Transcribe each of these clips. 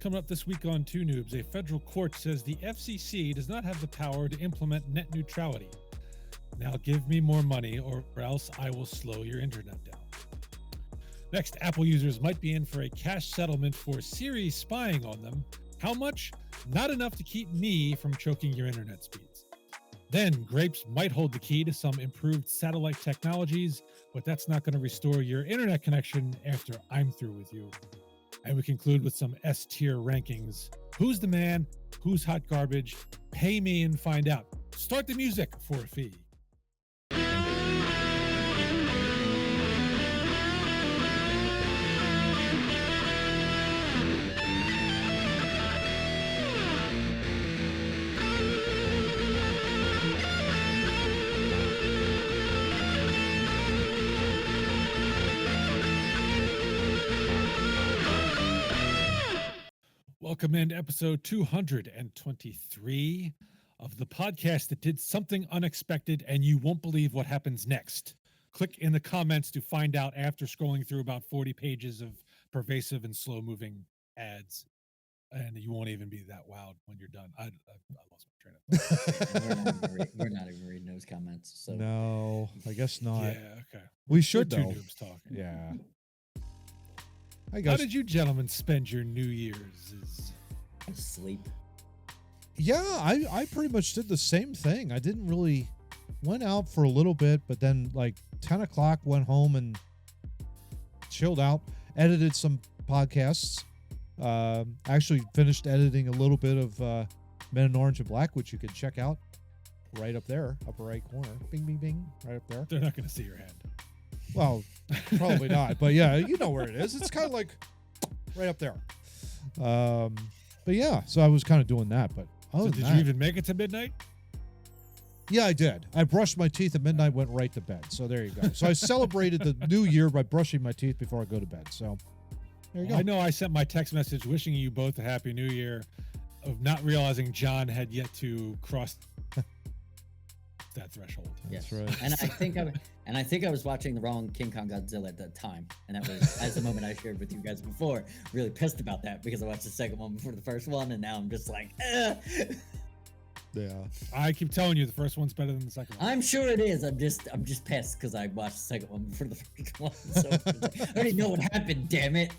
Coming up this week on Two Noobs, a federal court says the FCC does not have the power to implement net neutrality. Now give me more money or else I will slow your internet down. Next, Apple users might be in for a cash settlement for Siri spying on them. How much? Not enough to keep me from choking your internet speeds. Then, grapes might hold the key to some improved satellite technologies, but that's not going to restore your internet connection after I'm through with you. And we conclude with some S-tier rankings. Who's the man? Who's hot garbage? Pay me and find out. Start the music for a fee. Welcome into episode 223 of the podcast that did something unexpected and you won't believe what happens next. Click in the comments to find out after scrolling through about 40 pages of pervasive and slow-moving ads. And you won't even be that wowed when you're done. I lost my train of thought. We're not even reading those comments. So no, I guess not. Yeah, okay. We should, Two though. noobs talking. Yeah. How did you gentlemen spend your New Year's? Sleep. Yeah, I pretty much did the same thing. I didn't really went out for a little bit, but then like 10 o'clock went home and chilled out, edited some podcasts. Actually finished editing a little bit of Men in Orange and Black, which you can check out right up there, upper right corner. Bing, bing, bing, right up there. They're not going to see your hand. Well, probably not, but yeah, you know where it is. It's kind of like right up there. But yeah, so I was kind of doing that. But did you even make it to midnight? Yeah, I did. I brushed my teeth at midnight, went right to bed. So there you go. So I celebrated the new year by brushing my teeth before I go to bed. So there you go. I know I sent my text message wishing you both a happy new year, of not realizing John had yet to cross that threshold. That's yes. right. And I think I was watching the wrong King Kong Godzilla at that time, and that was as the moment I shared with you guys before. Really pissed about that because I watched the second one before the first one, and now I'm just like, Yeah. I keep telling you the first one's better than the second one. I'm sure it is. I'm just pissed because I watched the second one before the first one. So I already know what happened. Damn it.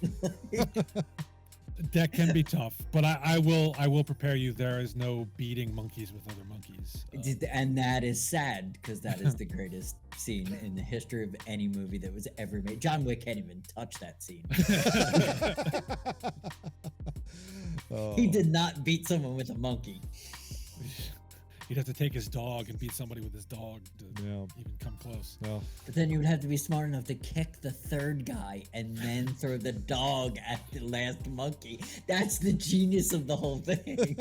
That can be tough, but I will prepare you. There is no beating monkeys with other monkeys. And that is sad because that is the greatest scene in the history of any movie that was ever made. John Wick can't even touch that scene. He did not beat someone with a monkey. He'd have to take his dog and beat somebody with his dog to even come close. Well, but then you would have to be smart enough to kick the third guy and then throw the dog at the last monkey. That's the genius of the whole thing.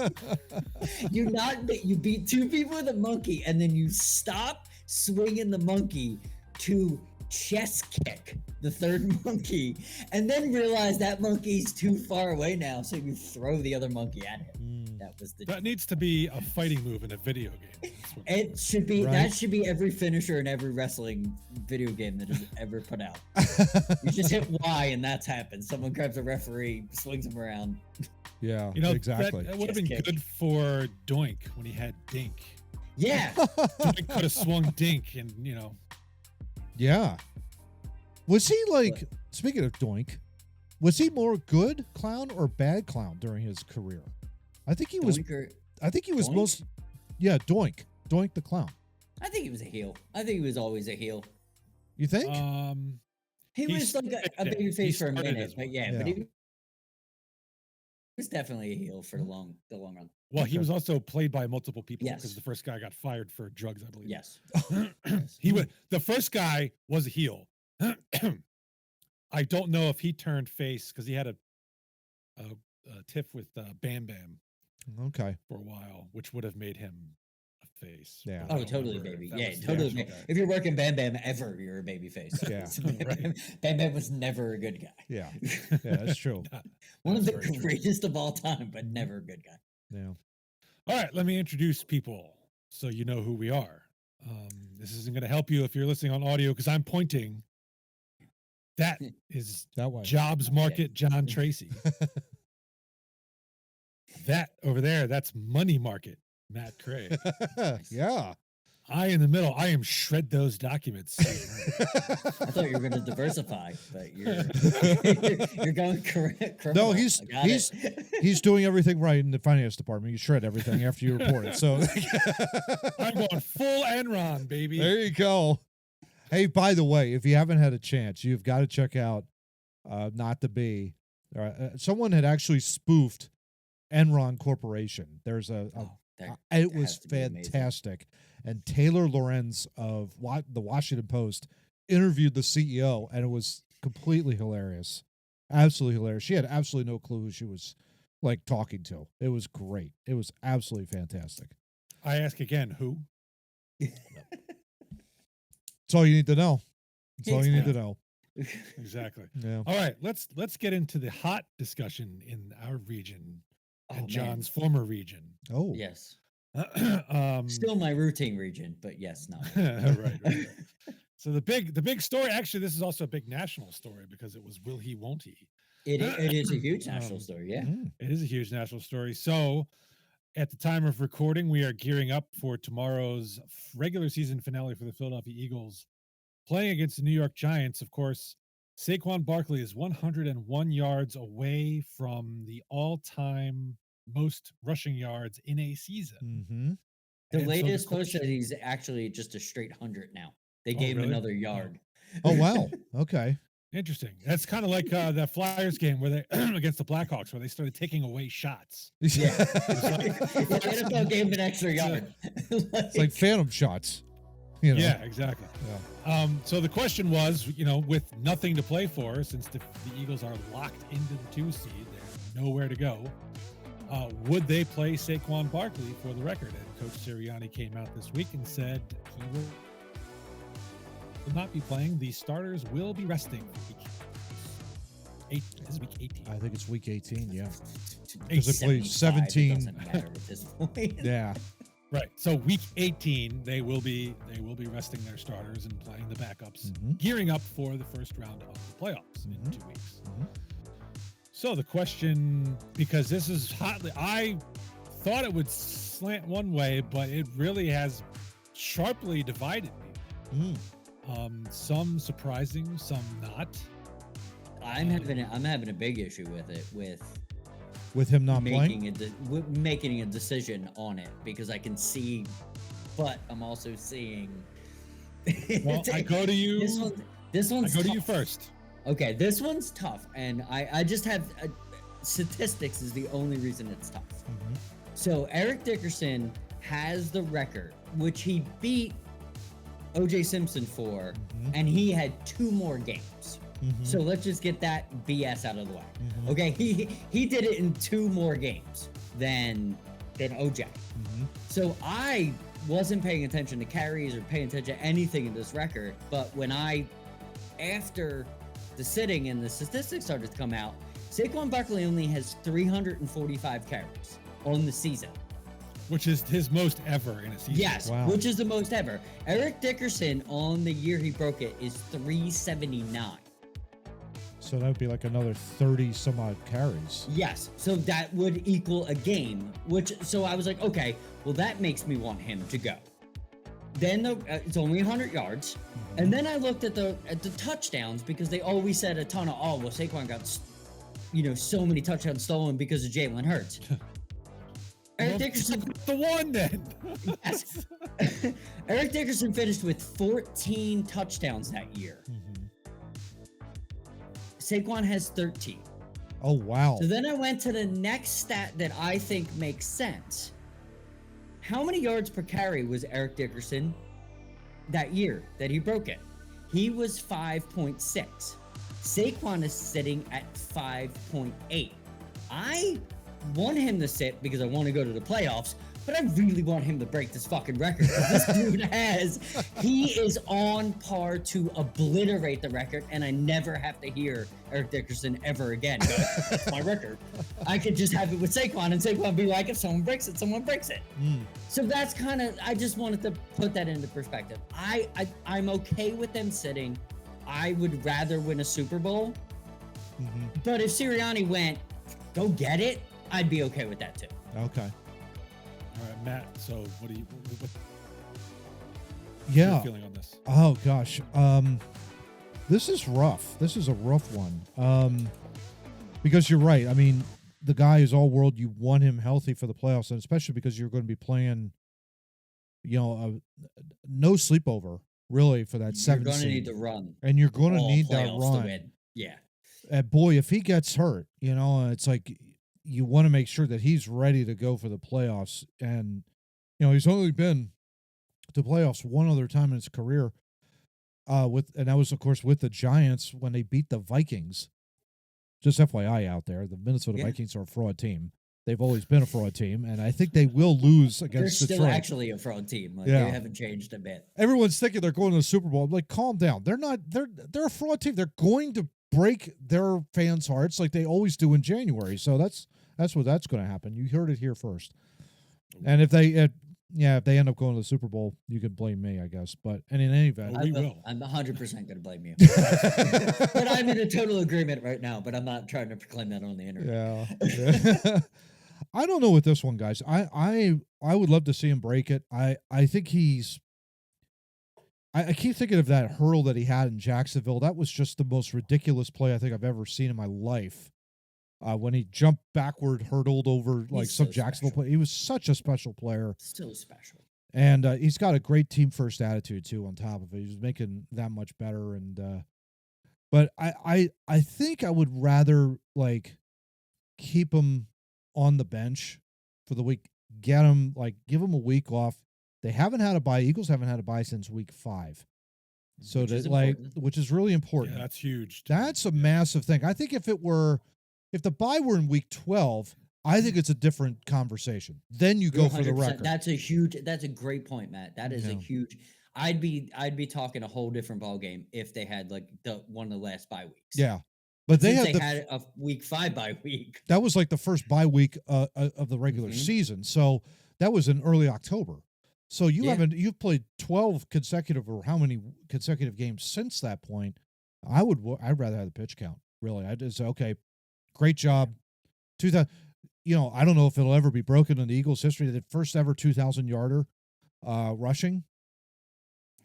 You beat two people with a monkey and then you stop swinging the monkey to chest kick the third monkey and then realize that monkey's too far away now, so you throw the other monkey at him. That needs to be a fighting move in a video game. It should be. Right? That should be every finisher in every wrestling video game that is ever put out. You just hit Y and that's happened. Someone grabs a referee, swings him around. Yeah, exactly. That would have been good for Doink when he had Dink. Yeah. Doink could have swung Dink and, Yeah. Was he like, speaking of Doink, was he more good clown or bad clown during his career? I think he was. I think he was Doink? most. Yeah, Doink the clown. I think he was a heel. I think he was always a heel. You think? He was like a baby face for a minute, but yeah. But he was definitely a heel for the long run. Well, he was also played by multiple people because Yes. the first guy got fired for drugs, I believe. Yes. The first guy was a heel. I don't know if he turned face because he had a tiff with Bam Bam. Okay. For a while, which would have made him a face. Yeah. Oh, totally, baby. Yeah, totally. If you're working Bam Bam ever, you're a baby face. Yeah. Right. Bam Bam was never a good guy. Yeah. Yeah, that's true. One of the greatest of all time, but never a good guy. Yeah. All right, let me introduce people so you know who we are. This isn't going to help you if you're listening on audio because I'm pointing. That is that way. Jobs Market John Tracy. That over there, that's money market, Matt Craig. Yeah. I in the middle, I am shred those documents. I thought you were going to diversify, but you're going correct. No, he's doing everything right in the finance department. You shred everything after you report it. So I'm going full Enron, baby. there you go. Hey, by the way, if you haven't had a chance, you've got to check out Not to Be. Someone had actually spoofed Enron Corporation. There's it was fantastic. And Taylor Lorenz of the Washington Post interviewed the CEO, and it was completely hilarious. Absolutely hilarious. She had absolutely no clue who she was like talking to. It was great. It was absolutely fantastic. I ask again, who? That's all you need to know. That's all you need to know. Exactly. Yeah. All right, let's get into the hot discussion in our region and John's man. former region. Oh, Yes. Still my routine region, but yes, no. right. So the big story, actually, this is also a big national story because it was will he, won't he? It is a huge national story, yeah. It is a huge national story. So at the time of recording, we are gearing up for tomorrow's regular season finale for the Philadelphia Eagles playing against the New York Giants. Of course, Saquon Barkley is 101 yards away from the all-time most rushing yards in a season. Mm-hmm. The latest post said he's actually just a straight 100 now. They gave him another yard. Oh, wow. Okay. Interesting. That's kind of like that Flyers game where they against the Blackhawks, where they started taking away shots. Yeah. The NFL gave him an extra yard. It's like phantom shots. You know? Yeah, exactly. Yeah. So the question was, with nothing to play for, since the Eagles are locked into the 2 seed, there's nowhere to go. Would they play Saquon Barkley for the record? And Coach Sirianni came out this week and said he will not be playing. The starters will be resting. This is week 18. I think it's week 18, yeah. Because they played 17. Doesn't matter at this point. Yeah. Right. So week 18, they will be resting their starters and playing the backups, gearing up for the first round of the playoffs in 2 weeks. So the question, because this is hotly, I thought it would slant one way, but it really has sharply divided me. Some surprising, some not. I'm having a big issue with it, with him not playing, making a decision on it, because I can see, but I'm also seeing. Well, I go to you. This one's. I go to tough. you first. Okay, this one's tough, and I just have statistics is the only reason it's tough. So Eric Dickerson has the record, which he beat O.J. Simpson for, and he had 2 more games. So let's just get that BS out of the way. Okay, he did it in 2 more games than OJ. So I wasn't paying attention to carries or paying attention to anything in this record, but after the sitting and the statistics started to come out, Saquon Barkley only has 345 carries on the season. Which is his most ever in a season. Yes, wow. Which is the most ever. Eric Dickerson on the year he broke it is 379. So that would be like another 30 some odd carries. Yes, so that would equal a game, so I was like, okay, well, that makes me want him to go. Then it's only 100 yards. And then I looked at the touchdowns, because they always said a ton of, Saquon got, so many touchdowns stolen because of Jalen Hurts. Eric Dickerson, the one then. Yes. Eric Dickerson finished with 14 touchdowns that year. Saquon has 13. Oh, wow. So then I went to the next stat that I think makes sense. How many yards per carry was Eric Dickerson that year that he broke it? He was 5.6. Saquon is sitting at 5.8. I want him to sit because I want to go to the playoffs, but I really want him to break this fucking record. This dude he is on par to obliterate the record, and I never have to hear Eric Dickerson ever again. That's my record. I could just have it with Saquon, and Saquon be like, if someone breaks it, someone breaks it. So that's kind of, I just wanted to put that into perspective. I'm okay with them sitting. I would rather win a Super Bowl. But if Sirianni went, go get it, I'd be okay with that too. Okay. All right, Matt. So what do you? What's Yeah. your feeling on this? Oh gosh. This is rough. This is a rough one. Because you're right. I mean, the guy is all world. You want him healthy for the playoffs, and especially because you're going to be playing, no sleepover really for that You're 7th going to seed. need to run. And you're going to all need that playoffs to run. win. Yeah. And boy, if he gets hurt, it's like you want to make sure that he's ready to go for the playoffs. And he's only been to playoffs one other time in his career. And that was of course with the Giants when they beat the Vikings. Just FYI out there, the Minnesota Vikings are a fraud team. They've always been a fraud team, and I think they will lose against They're Detroit. still actually a fraud team. Like, Yeah. They haven't changed a bit. Everyone's thinking they're going to the Super Bowl. I'm like, calm down. They're not. They're a fraud team. They're going to break their fans' hearts like they always do in January. So that's what that's going to happen. You heard it here first. And if they end up going to the Super Bowl, you can blame me, I guess. But in any event, We will. I'm 100% going to blame you. But I'm in a total agreement right now. But I'm not trying to proclaim that on the internet. yeah. I don't know with this one, guys. I would love to see him break it. I think he's. I keep thinking of that hurl that he had in Jacksonville. That was just the most ridiculous play I think I've ever seen in my life. When he jumped backward, hurdled over like He's some so Jacksonville special. play. He was such a special player. So special. And he's got a great team first attitude too. On top of it, he's making that much better. And but I think I would rather like keep him on the bench for the week. Give him a week off. They haven't had a bye. Eagles haven't had a bye since week 5, so Which is which is really important. Yeah, that's huge. That's a massive thing. I think if the bye were in week 12. I think it's a different conversation. Then you go for the 100%. record. That's a great point, Matt. That is a Yeah. huge. I'd be talking a whole different ball game if they had like one of the last bye weeks. Yeah, but they Since had had a week 5 bye week. that was like the first bye week of the regular Mhm. season. So that was in early October. So you've played 12 consecutive or how many consecutive games since that point? I'd rather have the pitch count. Really, I'd just say, okay, great job. 2000. I don't know if it'll ever be broken in the Eagles' history. The first ever 2,000 yarder rushing.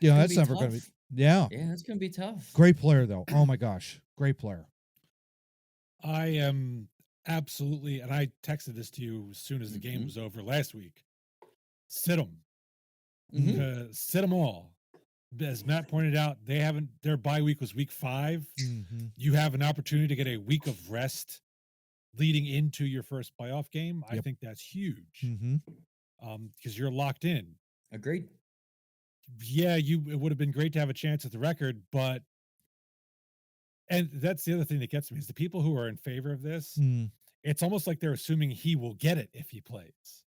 That's never going to be. Yeah, Yeah, that's gonna be tough. great player though. Oh my gosh, great player. I am absolutely, and I texted this to you as soon as the game Mhm. was over last week. Sit them. Mhm. Sit them all. As Matt pointed out, their bye week was week 5. Mm-hmm. You have an opportunity to get a week of rest leading into your first playoff game. I Yep. think that's huge. Mm-hmm. Because you're locked in. Agreed. Yeah, it would have been great to have a chance at the record, and that's the other thing that gets me is the people who are in favor of this. Mm. It's almost like they're assuming he will get it if he plays.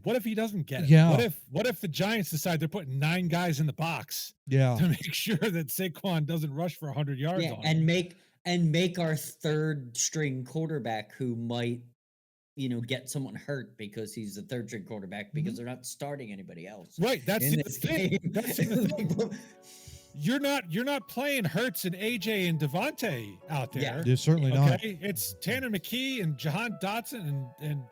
What if he doesn't get it? Yeah. What if the Giants decide they're putting 9 guys in the box Yeah. to make sure that Saquon doesn't rush for 100 yards Yeah, on him? and make our third string quarterback who might, get someone hurt because he's the third string quarterback because they're not starting anybody else. Right, that's in the this thing. game. That's the thing. You're not playing Hurts and AJ and Devontae out there. Yeah. You're certainly not. Okay, it's Tanner McKee and Jahan Dotson and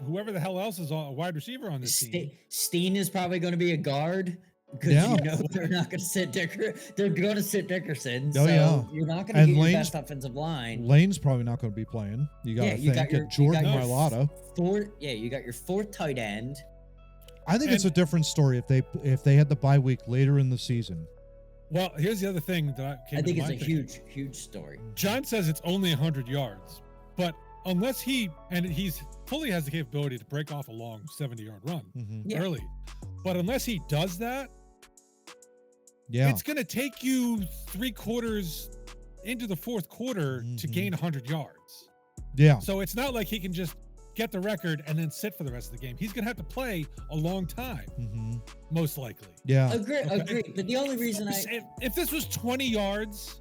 whoever the hell else is a wide receiver on this team. Steen is probably going to be a guard because Yeah. they're not going to sit They're going to sit Dickerson. Oh, So yeah. you're not going to And get your Lane's- best offensive line. Lane's probably not going to be playing. You got to you think. got And Jordan your Mailata. you got your 4th tight end. I think it's a different story if they had the bye week later in the season. Well, here's the other thing that I think it's a thinking. huge story. John says it's only 100 yards, but unless he's fully has the capability to break off a long 70-yard run Mm-hmm. Yeah. early, but unless he does that, Yeah. it's going to take you 3 quarters into the 4th quarter to Mhm. gain 100 yards. Yeah. So it's not like he can just get the record and then sit for the rest of the game. He's going to have to play a long time, Mm-hmm. most likely. Yeah. Agreed. But the only reason If this was 20 yards,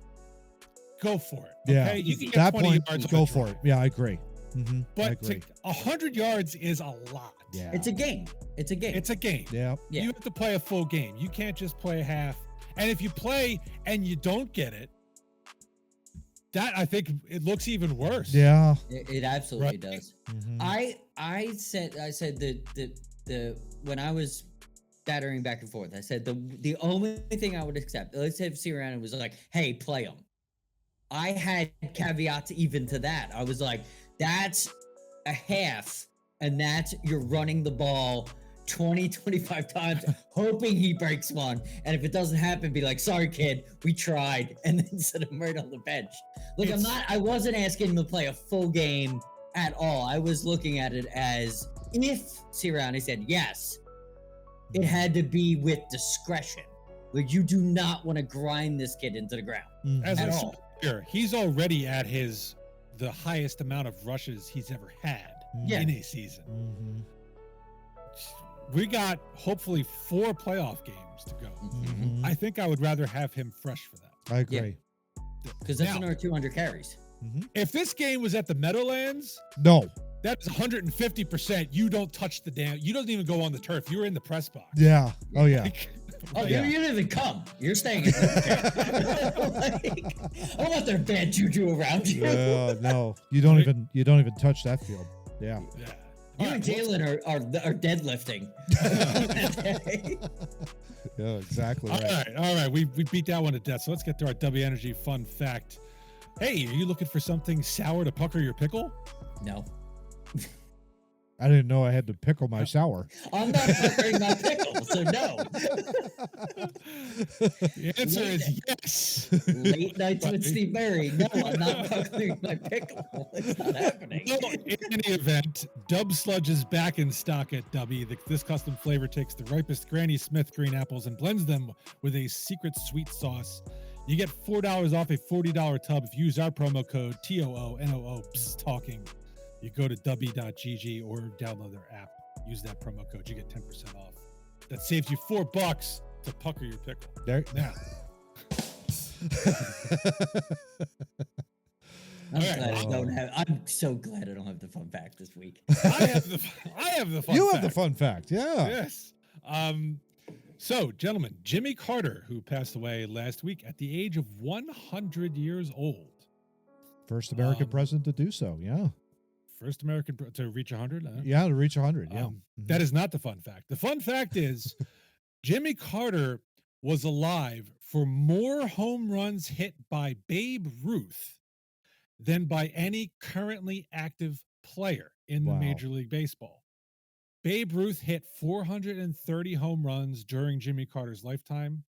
go for it. Yeah. Okay? You can At get that 20 point, yards. go on for it. Yeah, I agree. Mm-hmm. I But agree. 100 yards is a lot. Yeah. it's a game. It's a game. It's a game. Yeah. Yeah. You have to play a full game. You can't just play half. And if you play and you don't get it, that I think it looks even worse. Yeah. It absolutely Right. does. Mhm. I said the when I was battering back and forth, I said the only thing I would accept. Let's say if Sirianni was like, "Hey, play him." I had caveats even to that. I was like, "That's a half, and that's you're running the ball 20, 25 times, hoping he breaks one. And if it doesn't happen, be like, sorry, kid, we tried," and then set him right on the bench. Look, I wasn't asking him to play a full game at all. I was looking at it as if Sirianni said yes, it had to be with discretion. Like, you do not want to grind this kid into the ground Mhm. As at I said all. earlier, he's already at the highest amount of rushes he's ever had Yeah. in a season. Mhm. We got hopefully 4 playoff games to go. Mhm. I think I would rather have him fresh for that. I agree. Because that's Now- another 200 carries. If this game was at the Meadowlands, No. that's 150%. You don't touch the damn. You don't even go on the turf. You're in the press box. Yeah. Oh yeah. Like, Oh, Yeah. you didn't even come. You're staying in like, I don't want their bad juju around you. No. You don't even touch that field. Yeah. yeah. You All and right, Jalen are deadlifting. Yeah, exactly right. all right. We beat that one to death. So let's get to our W Energy fun fact. Hey, are you looking for something sour to pucker your pickle? No, I didn't know I had to pickle my sour. I'm not puckering my pickle, so no. The answer is yes. Late nights with Steve Murray. No, I'm not puckering my pickle. It's not happening. So, in any event, Dub Sludge is back in stock at Dubby. This custom flavor takes the ripest Granny Smith green apples and blends them with a secret sweet sauce. You get $4 off a $40 tub if you use our promo code TOONOO talking. You go to dubby.gg or download their app. Use that promo code. You get 10% off. That saves you $4 to pucker your pickle. There. Now, I'm so glad I don't have the fun fact this week. I have the fun You fact. have the fun fact. Yeah. Yes. So, gentlemen, Jimmy Carter, who passed away last week at the age of 100 years old. First American Um, president to do so. Yeah. First American to reach 100. Yeah, to reach 100. Yeah. That is not the fun fact. The fun fact is Jimmy Carter was alive for more home runs hit by Babe Ruth than by any currently active player in the Wow. Major League Baseball. Babe Ruth hit 430 home runs during Jimmy Carter's lifetime.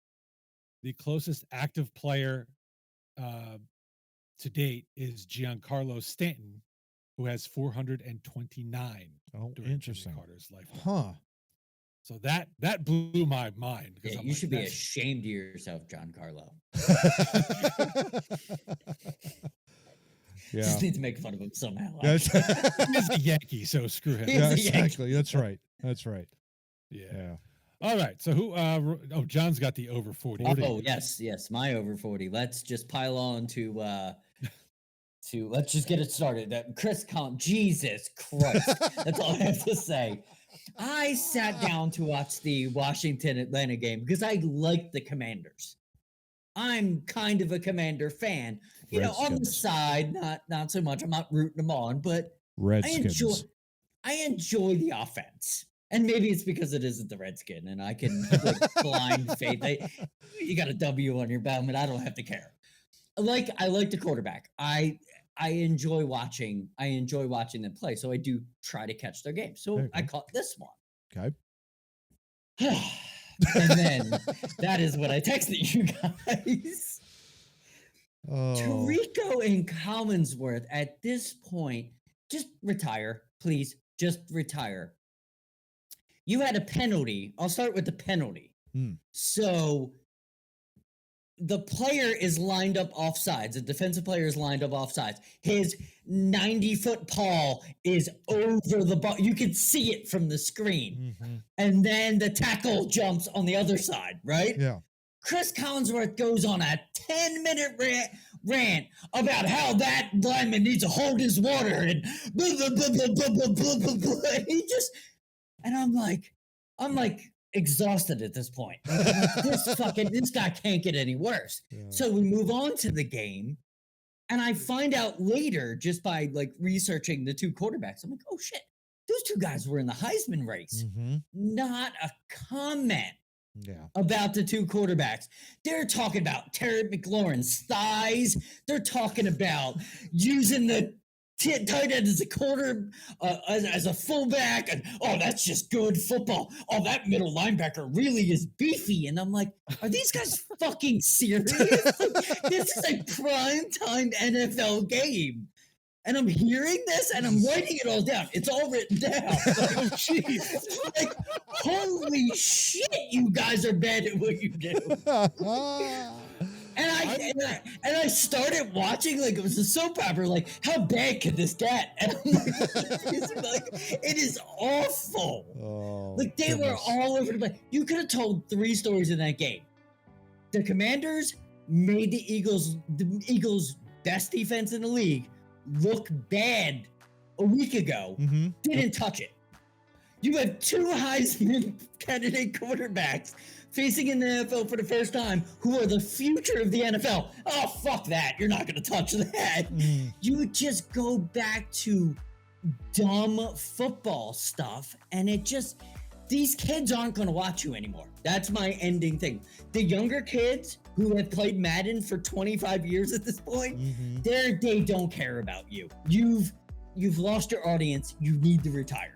The closest active player to date is Giancarlo Stanton, who has 429 Oh, during interesting. Jimmy Carter's lifetime. Huh. So that blew my mind. because Yeah, I'm you like, should be that's- ashamed of yourself, John Carlo. Yeah. Just need to make fun of him somehow. That's, He's a Yankee, so screw him. yeah, He's a Yankee. exactly. That's right. That's right. Yeah. Yeah. All right. So who? John's got the over 40. Oh yes, my over 40. Let's just pile on to let's just get it started. Chris Collins, Jesus Christ, that's all I have to say. I sat down to watch the Washington Atlanta game because I like the Commanders. I'm kind of a Commander fan, on the Redskins. side, not so much. I'm not rooting them on, but Redskins. I enjoy the offense. And maybe it's because it isn't the Redskin and I can blind faith. You got a W on your belt, but I don't have to care. I like the quarterback. I enjoy watching them play. So I do try to catch their game. There So you I go. caught this one. Okay. And then that is what I texted you guys. Oh. Tirico and Collinsworth at this point, just retire, please. Just retire. You had a penalty. I'll start with the penalty. So the player is lined up offsides. The defensive player is lined up offsides. His 90-foot paw is over the ball. You can see it from the screen. Mhm. And then the tackle jumps on the other side, right? Yeah. Chris Collinsworth goes on a 10-minute rant about how that lineman needs to hold his water and blah, blah, blah, blah, blah, blah, blah, blah, blah. He just, and I'm like exhausted at this point. Like, this guy can't get any worse. Yeah. So we move on to the game. And I find out later just by like researching the two quarterbacks. I'm like, oh shit, those two guys were in the Heisman race. Mm-hmm. Not a comment Yeah. about the two quarterbacks. They're talking about Terry McLaurin's thighs. They're talking about using the tight end as a quarter, as a fullback, and that's just good football. Oh, that middle linebacker really is beefy. And I'm like, are these guys fucking serious? Like, this is a prime time NFL game. And I'm hearing this and I'm writing it all down. It's all written down. Oh, jeez. Like, holy shit, you guys are bad at what you do. And I started watching like it was a soap opera. Like, how bad could this get? And I'm like, it is awful. Oh, Like they were all over the place. You could have told 3 stories in that game. The Commanders made the Eagles' best defense in the league look bad a week ago. Mm-hmm. Didn't touch it. You have 2 Heisman candidate quarterbacks facing in the NFL for the first time who are the future of the NFL. Oh, fuck that. You're not going to touch that. You would just go back to dumb football stuff, and it just, these kids aren't going to watch you anymore. That's my ending thing. The younger kids who have played Madden for 25 years at this point, they don't care about you. You've lost your audience. You need to retire.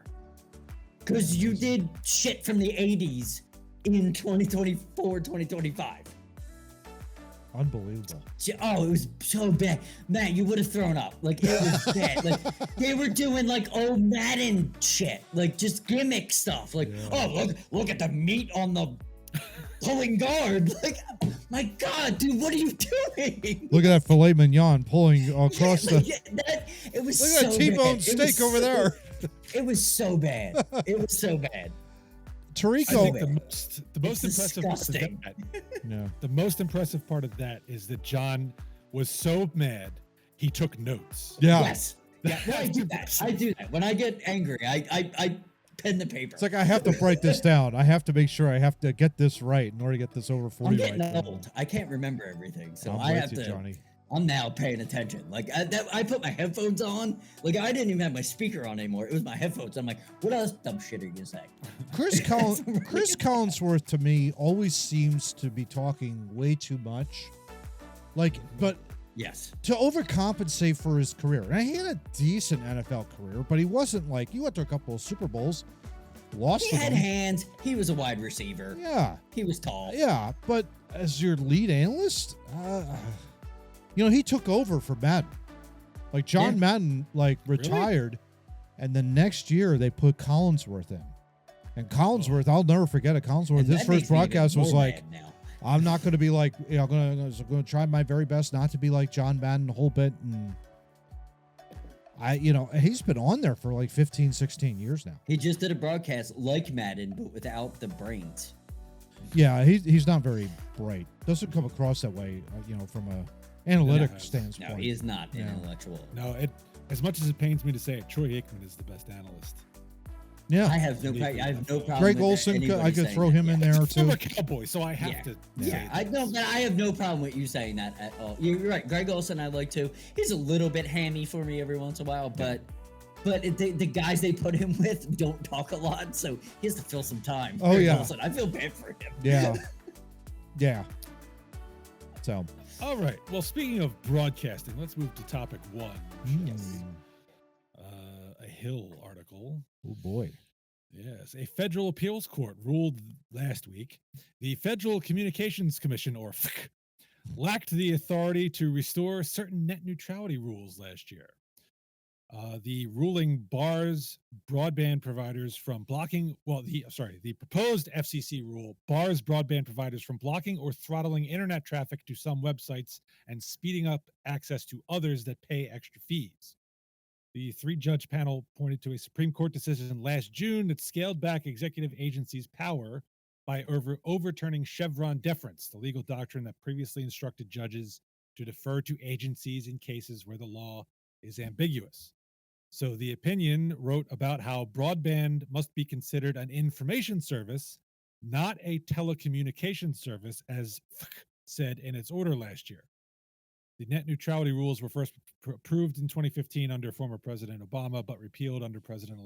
Because you did shit from the 80s in 2024, 2025. Unbelievable. Oh, it was so bad. Man, you would have thrown up. Like, it was bad. Like, they were doing, like, old Madden shit. Like, just gimmick stuff. Like, look at the meat on the pulling guard. Like, my God, dude, what are you doing? Look at that filet mignon pulling across it was Look so at that T-bone bad. steak over there. It was so bad. It was so bad. Tarico. I think the most impressive part of disgusting. Yeah. the most impressive part of that is that John was so mad he took notes. Yeah. Yes. Yeah, well, I do that. I do that. When I get angry, I pen the paper. It's like I have to write this down. I have to make sure I have to get this right in order to get this over 40 I'm getting right. old. I can't remember everything, so I'm I with have you, to. Johnny. I'm now paying attention. Like I put my headphones on. Like I didn't even have my speaker on anymore. It was my headphones. I'm like, what else dumb shit are you gonna say? Chris Collinsworth to me always seems to be talking way too much. Like, but Yes. to overcompensate for his career. And he had a decent NFL career, but he wasn't like, he went to a couple of Super Bowls, lost He to had them. hands. He was a wide receiver. Yeah. He was tall. Yeah, but as your lead analyst, he took over for Madden. Like John Yeah. Madden, like retired, and then next year they put Collinsworth in. And Collinsworth, I'll never forget it. Collinsworth, And his that first makes me even broadcast was more like, mad now. I'm not going to be like, I'm going to try my very best not to be like John Madden a whole bit. And he's been on there for like 15, 16 years now. He just did a broadcast like Madden, but without the brains. Yeah, he's not very bright. Doesn't come across that way, from a analytic standpoint. No, he is not Yeah. intellectual. No, as much as it pains me to say it, Troy Aikman is the best analyst. Yeah. I have no problem. Greg with Olson, anybody I could saying throw that. him in Yeah. there too. Former Cowboy, so I have to. Yeah, I know, but I have no problem with you saying that at all. You're right. Greg Olson, I like too. He's a little bit hammy for me every once in a while, but the guys they put him with don't talk a lot, so he has to fill some time. Oh, Greg yeah. Olson, I feel bad for him. Yeah. Yeah. So. All right. Well, speaking of broadcasting, let's move to topic 1. Which is, a Hill article. Oh boy. Yes, a federal appeals court ruled last week the Federal Communications Commission, or FCC, lacked the authority to restore certain net neutrality rules last year. The ruling bars broadband providers from blocking, the proposed FCC rule bars broadband providers from blocking or throttling internet traffic to some websites and speeding up access to others that pay extra fees. The 3-judge panel pointed to a Supreme Court decision last June that scaled back executive agencies' power by overturning Chevron deference, the legal doctrine that previously instructed judges to defer to agencies in cases where the law is ambiguous. So the opinion wrote about how broadband must be considered an information service, not a telecommunications service, as FCC said in its order last year. The net neutrality rules were first approved in 2015 under former President Obama, but repealed under President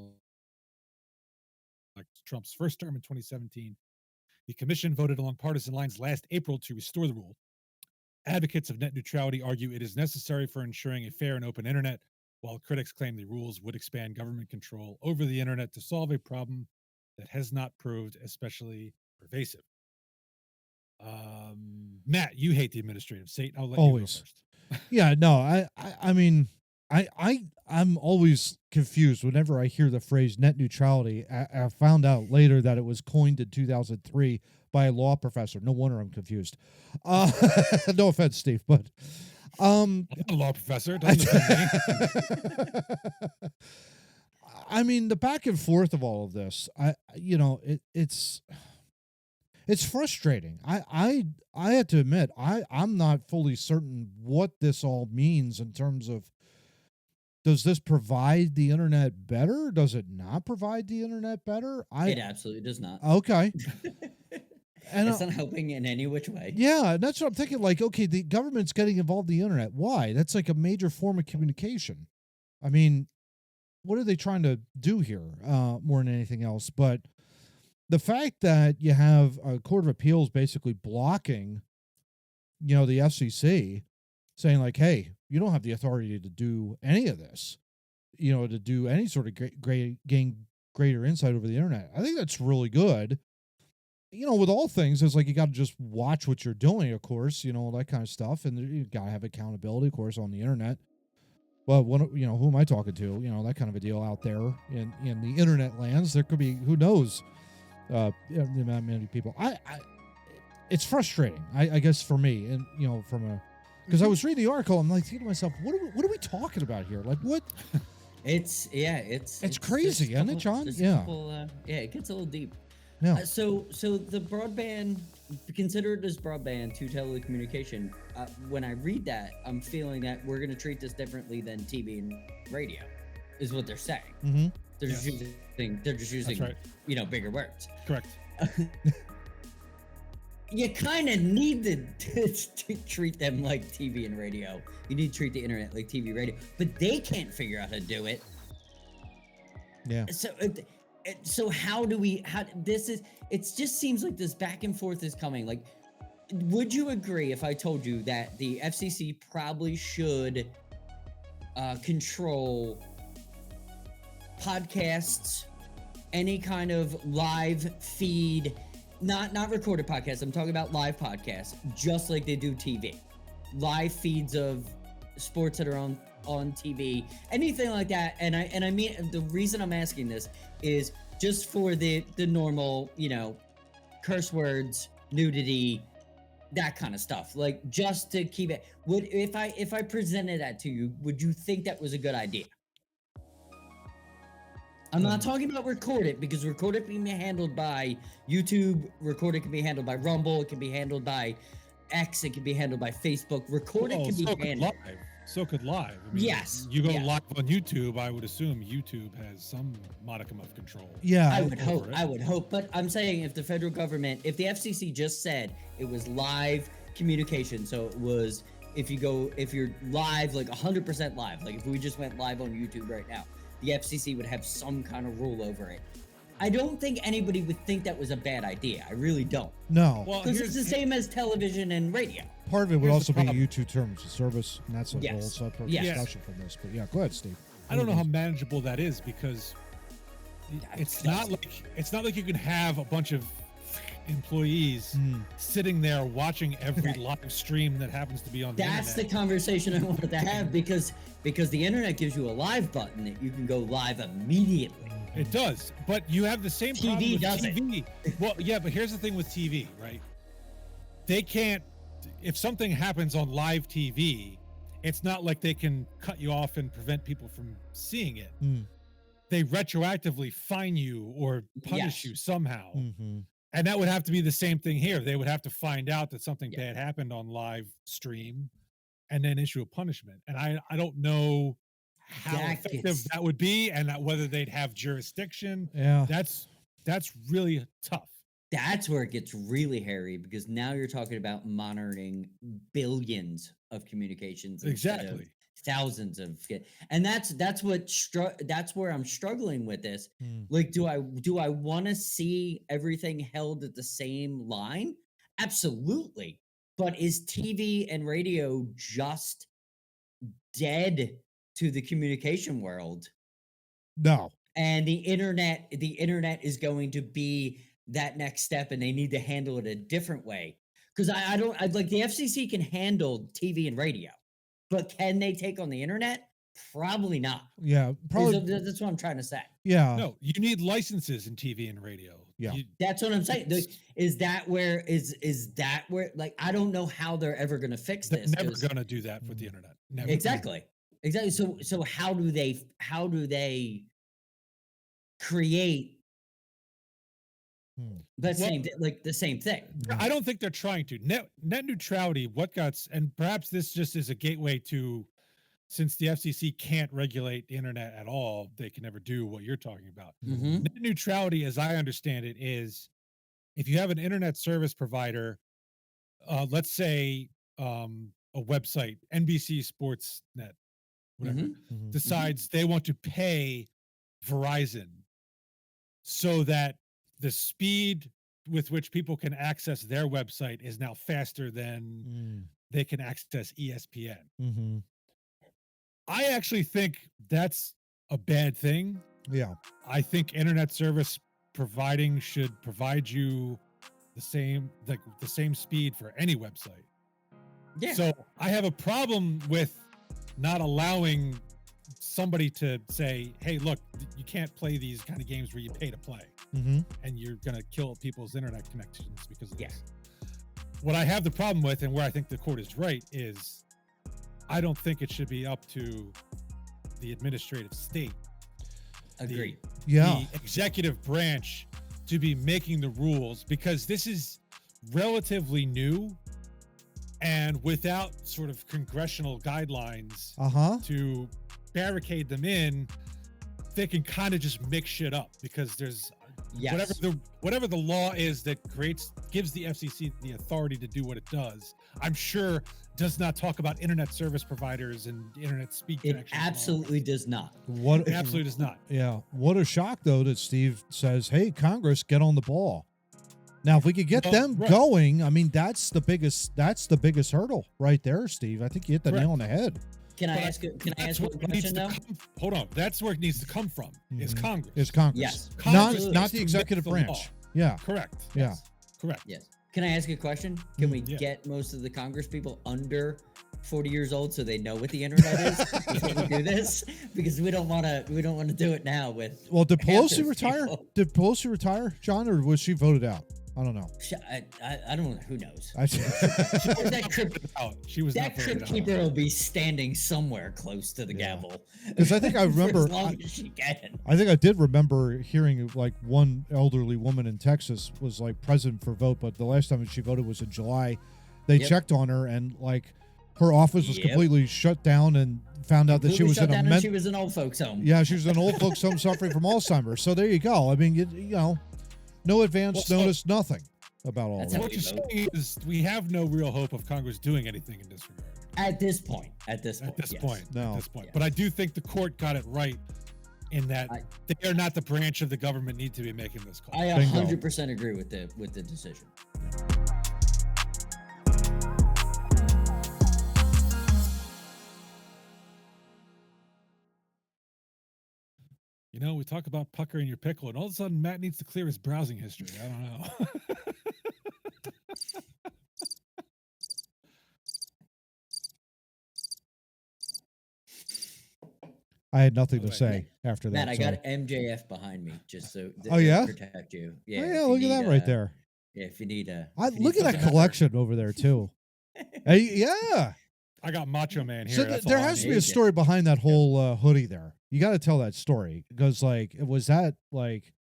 Trump's first term in 2017. The commission voted along partisan lines last April to restore the rule. Advocates of net neutrality argue it is necessary for ensuring a fair and open internet, while critics claim the rules would expand government control over the internet to solve a problem that has not proved especially pervasive. Matt, you hate the administrative state. I'll let Always. you go first. Yeah, no, I mean, I'm always confused whenever I hear the phrase net neutrality. I found out later that it was coined in 2003 by a law professor. No wonder I'm confused. No offense, Steve, but I'm not a law professor. It doesn't offend me. I mean, the back and forth of all of this, it's frustrating. I have to admit, I'm not fully certain what this all means in terms of, does this provide the internet better? Does it not provide the internet better? It absolutely does not. Okay. And It's not helping in any which way. yeah, and that's what I'm thinking. Like, okay, the government's getting involved in the internet. Why? That's like a major form of communication. I mean, what are they trying to do here? More than anything else, but the fact that you have a court of appeals basically blocking, the FCC, saying like, hey, you don't have the authority to do any of this, to do any sort of gain greater insight over the internet. I think that's really good. With all things, it's like you got to just watch what you're doing, of course, all that kind of stuff. And you got to have accountability, of course, on the internet. Well, who am I talking to? That kind of a deal out there in the internet lands. There could be, who knows, many people. It's frustrating, I guess, for me. And, because I was reading the article, I'm like thinking to myself, what are we talking about here? Like, what? It's crazy, isn't it, John? Yeah. It gets a little deep. Yeah. So the broadband, consider it as broadband to telecommunication. When I read that, I'm feeling that we're going to treat this differently than TV and radio, is what they're saying. Mm-hmm. They're just using, That's right. bigger words. Correct. You kind of need to treat them like TV and radio. You need to treat the internet like TV, radio, but they can't figure out how to do it. Yeah. So how do we? It just seems like this back and forth is coming. Like, would you agree if I told you that the FCC probably should control podcasts, any kind of live feed, not recorded podcasts, I'm talking about live podcasts, just like they do TV, live feeds of sports that are on TV, anything like that. And I mean, the reason I'm asking this is just for the normal, curse words, nudity, that kind of stuff, like just to keep it. If I presented that to you, would you think that was a good idea? I'm not talking about recorded, because recorded can be handled by YouTube, recorded can be handled by Rumble, it can be handled by X, it can be handled by Facebook. Recorded can be handled. So could live. I mean, Yes. You go live on YouTube, I would assume YouTube has some modicum of control. Yeah. I would hope. But I'm saying, if the federal government, if the FCC just said it was live communication, so it was, if you're live, like 100% live, like if we just went live on YouTube right now, the FCC would have some kind of rule over it. I don't think anybody would think that was a bad idea. I really don't. No. Well, Because it's the same as television and radio. Part of it would Here's also the be problem. YouTube terms of service, and that's a whole separate discussion from this. But yeah, go ahead, Steve. I don't know how manageable that is, because it's not like you can have a bunch of employees sitting there watching every live stream that happens to be on the That's the internet. conversation I wanted to have, because the internet gives you a live button that you can go live immediately. It does, but you have the same problem TV with doesn't. TV. Well, yeah, but here's the thing with TV, right? They can't, if something happens on live TV, it's not like they can cut you off and prevent people from seeing it. They retroactively fine you or punish you somehow. Mm-hmm. And that would have to be the same thing here. They would have to find out that something bad happened on live stream and then issue a punishment. And I don't know how effective that would be, and whether they'd have jurisdiction. Yeah. That's really tough. That's where it gets really hairy because now you're talking about monitoring billions of communications instead of Exactly. thousands of and that's where I'm struggling with this. Hmm. Like, do I want to see everything held at the same line? Absolutely. But is TV and radio just dead to the communication world? No. And the internet is going to be that next step, and they need to handle it a different way. Because I don't I, like the FCC can handle TV and radio, but can they take on the internet? Probably not. Yeah. Probably. That's what I'm trying to say. Yeah. No, you need licenses in TV and radio. Yeah. That's what I'm saying. Is that where like I don't know how they're ever going to fix They're this. never 'cause- going to do that with the internet. Never. Exactly. So how do they create Hmm. the same thing? I don't think they're trying to. Net neutrality, and perhaps this just is a gateway to, since the FCC can't regulate the internet at all, they can never do what you're talking about. Mhm. Net neutrality, as I understand it, is if you have an internet service provider, let's say a website, NBC Sports Net, whatever, Mhm. Mhm. decides they want to pay Verizon so that the speed with which people can access their website is now faster than Mm. they can access ESPN. Mhm. I actually think that's a bad thing. Yeah. I think internet service providing should provide you the same speed for any website. Yeah. So I have a problem with not allowing somebody to say, hey, look, you can't play these kind of games where you pay to play, Mm-hmm. and you're going to kill people's internet connections because of Yeah. this. What I have the problem with, and where I think the court is right, is I don't think it should be up to the administrative state, Agreed. Yeah. the executive branch, to be making the rules, because this is relatively new, and without sort of congressional guidelines Uh-huh. to barricade them in, they can kind of just mix shit up, because there's Yes. whatever the law is that gives the FCC the authority to do what it does. I'm sure does not talk about internet service providers and internet speed It connections. and all absolutely does not. What that. It absolutely does not. Yeah. What a shock though that Steve says, "Hey, Congress, get on the ball." Now, if we could get Well, them right. going, I mean, that's the biggest hurdle right there, Steve. I think you hit the Correct. nail on the head. Can I But ask? Can I That's ask where one it needs question to though? come. Hold on. That's where it needs to come from. Is Mhm. Congress. It's Congress. Yes. Congress Not needs the to executive make the branch. law. Yeah. Correct. Yeah. Correct. Yes. Can I ask a question? Can we Yeah. get most of the Congress people under 40 years old so they know what the internet is before we do this? Because we don't want to do it now with. Well, did half Pelosi those retire? people. Did Pelosi retire, John, or was she voted out? I don't know. I don't know. Who knows? That crypt, She was that not voted crypt out. keeper will be standing somewhere close to the gavel. 'Cause I think I for remember- as long as she can. I think I did remember hearing like one elderly woman in Texas was like present for vote, but the last time she voted was in July. They Yep. checked on her and like her office was Yep. completely shut down and found out that she Completely was shut in down a and she was in old folks' home. yeah, she was in an old folks home suffering from Alzheimer's. So there you go. I mean, you know, no advance Well, so- notice, nothing about all That's that. how What we you're vote. saying is we have no real hope of Congress doing anything in this regard. At this point. At this yes. point. No. At this point. Yes. But I do think the court got it right in that they are not the branch of the government need to be making this call. I Bingo. 100% agree with the decision. You know, we talk about puckering your pickle, and all of a sudden Matt needs to clear his browsing history. I don't know. I had nothing to Alright. say after that. Matt, I so- got MJF behind me just so Oh, yeah? protect you. Oh, Yeah. yeah, if you look at that need, right there. Yeah, if you need a Look at that collection over there too. Hey, yeah. I got Macho Man here. So that's there all I has to need. be a story behind that whole hoodie there. You got to tell that story because, like, was that like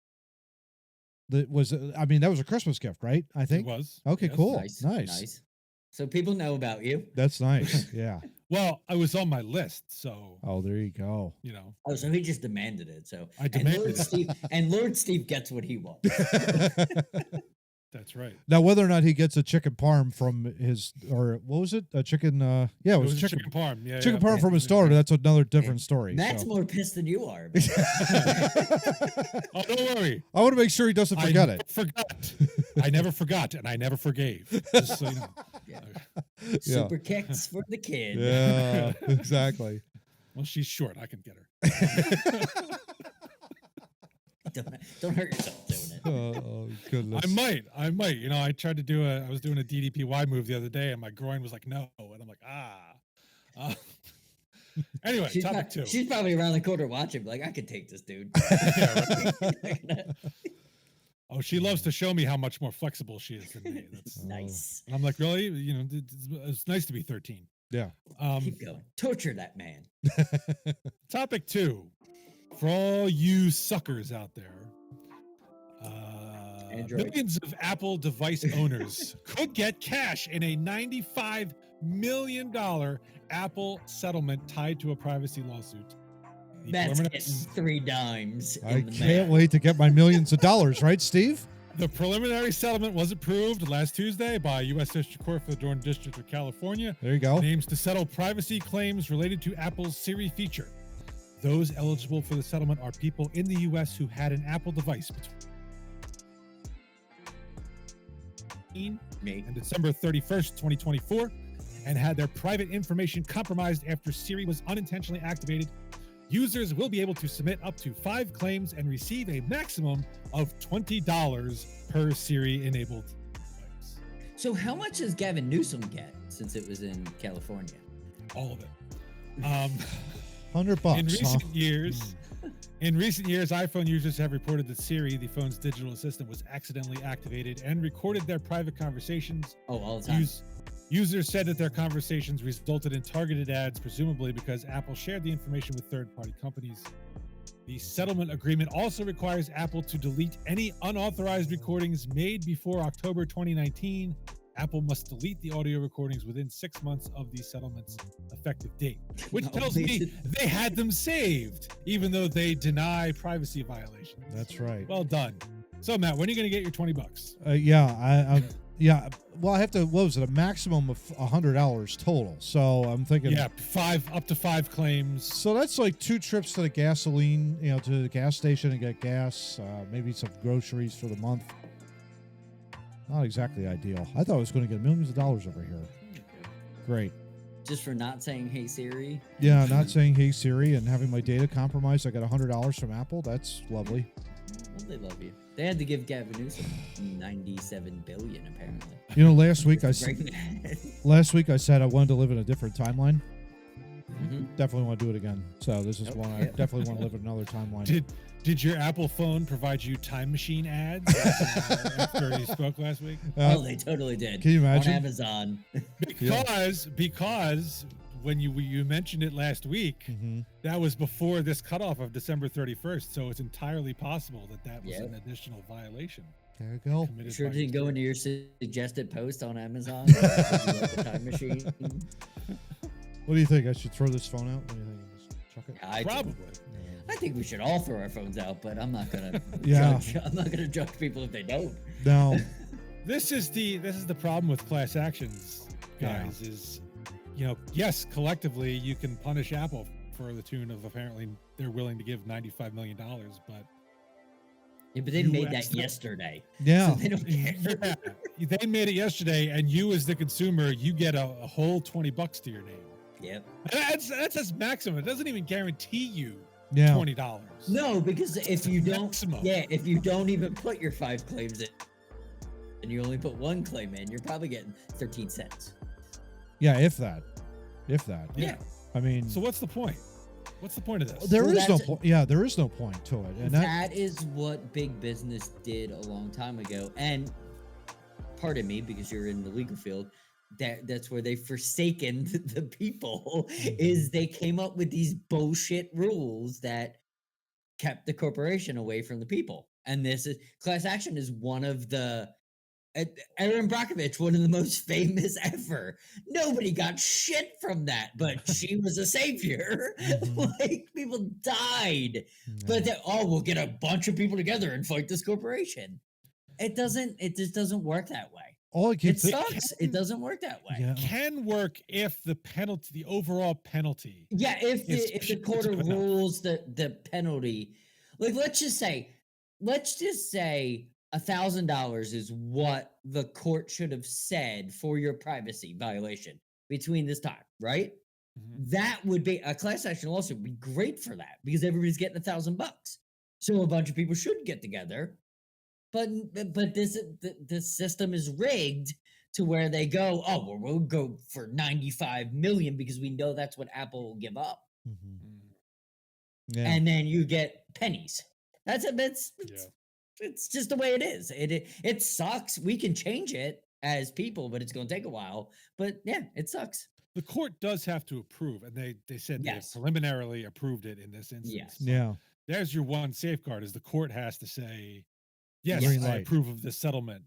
that was? I mean, that was a Christmas gift, right? I It think. was. Okay, yes. cool. nice, Nice. So people know about you. That's nice. Yeah. Well, I was on my list, so Oh, there you go. you know. Oh, so he just demanded it. So I and demanded Lord it. Steve and Lord Steve gets what he wants. That's right. Now, whether or not he gets a chicken parm from his, or what was it? A chicken, yeah, it was a chicken parm. Yeah, chicken yeah. parm from his daughter. That's another different story. Matt's so. more pissed than you are. Oh, don't worry. I want to make sure he doesn't forget it. I never forgot, and I never forgave. Just so you know. Yeah. Super kicks for the kid. Yeah, exactly. Well, she's short. I can get her. Don't hurt yourself doing it. Oh, goodness. I might. You know, I tried to do I was doing a DDPY move the other day, and my groin was like, no. And I'm like, Anyway, topic 2. She's probably around the corner watching, like, I could take this dude. Oh, she loves to show me how much more flexible she is than me. That's nice. And I'm like, really? You know, it's nice to be 13. Yeah. Keep going. Torture that man. Topic 2. For all you suckers out there, millions of Apple device owners could get cash in a $95 million Apple settlement tied to a privacy lawsuit. That's getting 3 dimes. I can't wait to get my millions of dollars, right, Steve? The preliminary settlement was approved last Tuesday by U.S. District Court for the Northern District of California. There you go. It aims to settle privacy claims related to Apple's Siri feature. Those eligible for the settlement are people in the U.S. who had an Apple device between and December 31st, 2024, and had their private information compromised after Siri was unintentionally activated. Users will be able to submit up to 5 claims and receive a maximum of $20 per Siri-enabled device. So how much does Gavin Newsom get since it was in California? All of it. $100. In recent years, iPhone users have reported that Siri, the phone's digital assistant, was accidentally activated and recorded their private conversations. Oh, all the time. Users said that their conversations resulted in targeted ads, presumably because Apple shared the information with third-party companies. The settlement agreement also requires Apple to delete any unauthorized recordings made before October 2019. Apple must delete the audio recordings within 6 months of the settlement's effective date, which tells me they had them saved, even though they deny privacy violations. That's right. Well done. So, Matt, when are you going to get your $20? Yeah. Well, I have to. What was it? A maximum of $100 total. So I'm thinking. Yeah, up to 5 claims. So that's like 2 trips to the gasoline, to the gas station and get gas. Maybe some groceries for the month. Not exactly ideal. I thought I was going to get millions of dollars over here. Great. Just for not saying "Hey Siri." Yeah, not saying "Hey Siri" and having my data compromised. I got $100 from Apple. That's lovely. Well, they love you. They had to give Gavin Newsom $97 billion, apparently. Last week I said I wanted to live in a different timeline. Mm-hmm. Definitely want to do it again. So this is one I definitely want to live in another timeline. Did your Apple phone provide you time machine ads after you spoke last week? They totally did. Can you imagine? On Amazon. Because when you mentioned it last week, that was before this cutoff of December 31st. So it's entirely possible that was an additional violation. There you go. You sure didn't go into your suggested post on Amazon? The time machine. What do you think? I should throw this phone out? What do you think? Just chuck it? Probably. I think we should all throw our phones out, but I'm not gonna judge. I'm not gonna judge people if they don't. No. This is the problem with class actions, guys. Is yes, collectively you can punish Apple for the tune of apparently they're willing to give $95 million, but they made that yesterday. Yeah, so they don't care. They made it yesterday, and you as the consumer, you get a whole $20 to your name. Yep. That's as maximum. It doesn't even guarantee you $20. No, because if you don't, maximum. If you don't even put your 5 claims in, and you only put 1 claim in, you're probably getting 13 cents. Yeah, if that. Yeah. I mean, so what's the point? What's the point of this? There is no point. Yeah, there is no point to it. And that is what big business did a long time ago. And pardon me, because you're in the legal field, that's where they've forsaken the people. Is they came up with these bullshit rules that kept the corporation away from the people. And this is class action is one of the Erin Brockovich, one of the most famous ever. Nobody got shit from that, but she was a savior. Like, people died. But we'll get a bunch of people together and fight this corporation. It doesn't. It just doesn't work that way. All I keep It sucks. It doesn't work that way. Yeah. Can work if the penalty, the overall penalty. Yeah, if It's the court punitive enough. rules the penalty, like let's just say $1,000 is what the court should have said for your privacy violation between this time, right? Mhm. That would be a class action lawsuit would be great for that because everybody's getting $1,000. So a bunch of people should get together, but this system is rigged to where they go, oh, well, we'll go for 95 million because we know that's what Apple will give up. Mhm. Mm. Yeah. And then you get pennies. That's it. Yeah. It's just the way it is. It sucks. We can change it as people, but it's going to take a while. But yeah, it sucks. The court does have to approve, and they said they Yes. preliminarily approved it in this instance. Yes. Yeah. There's your one safeguard: is the court has to say, yes, Green I light. approve of this settlement.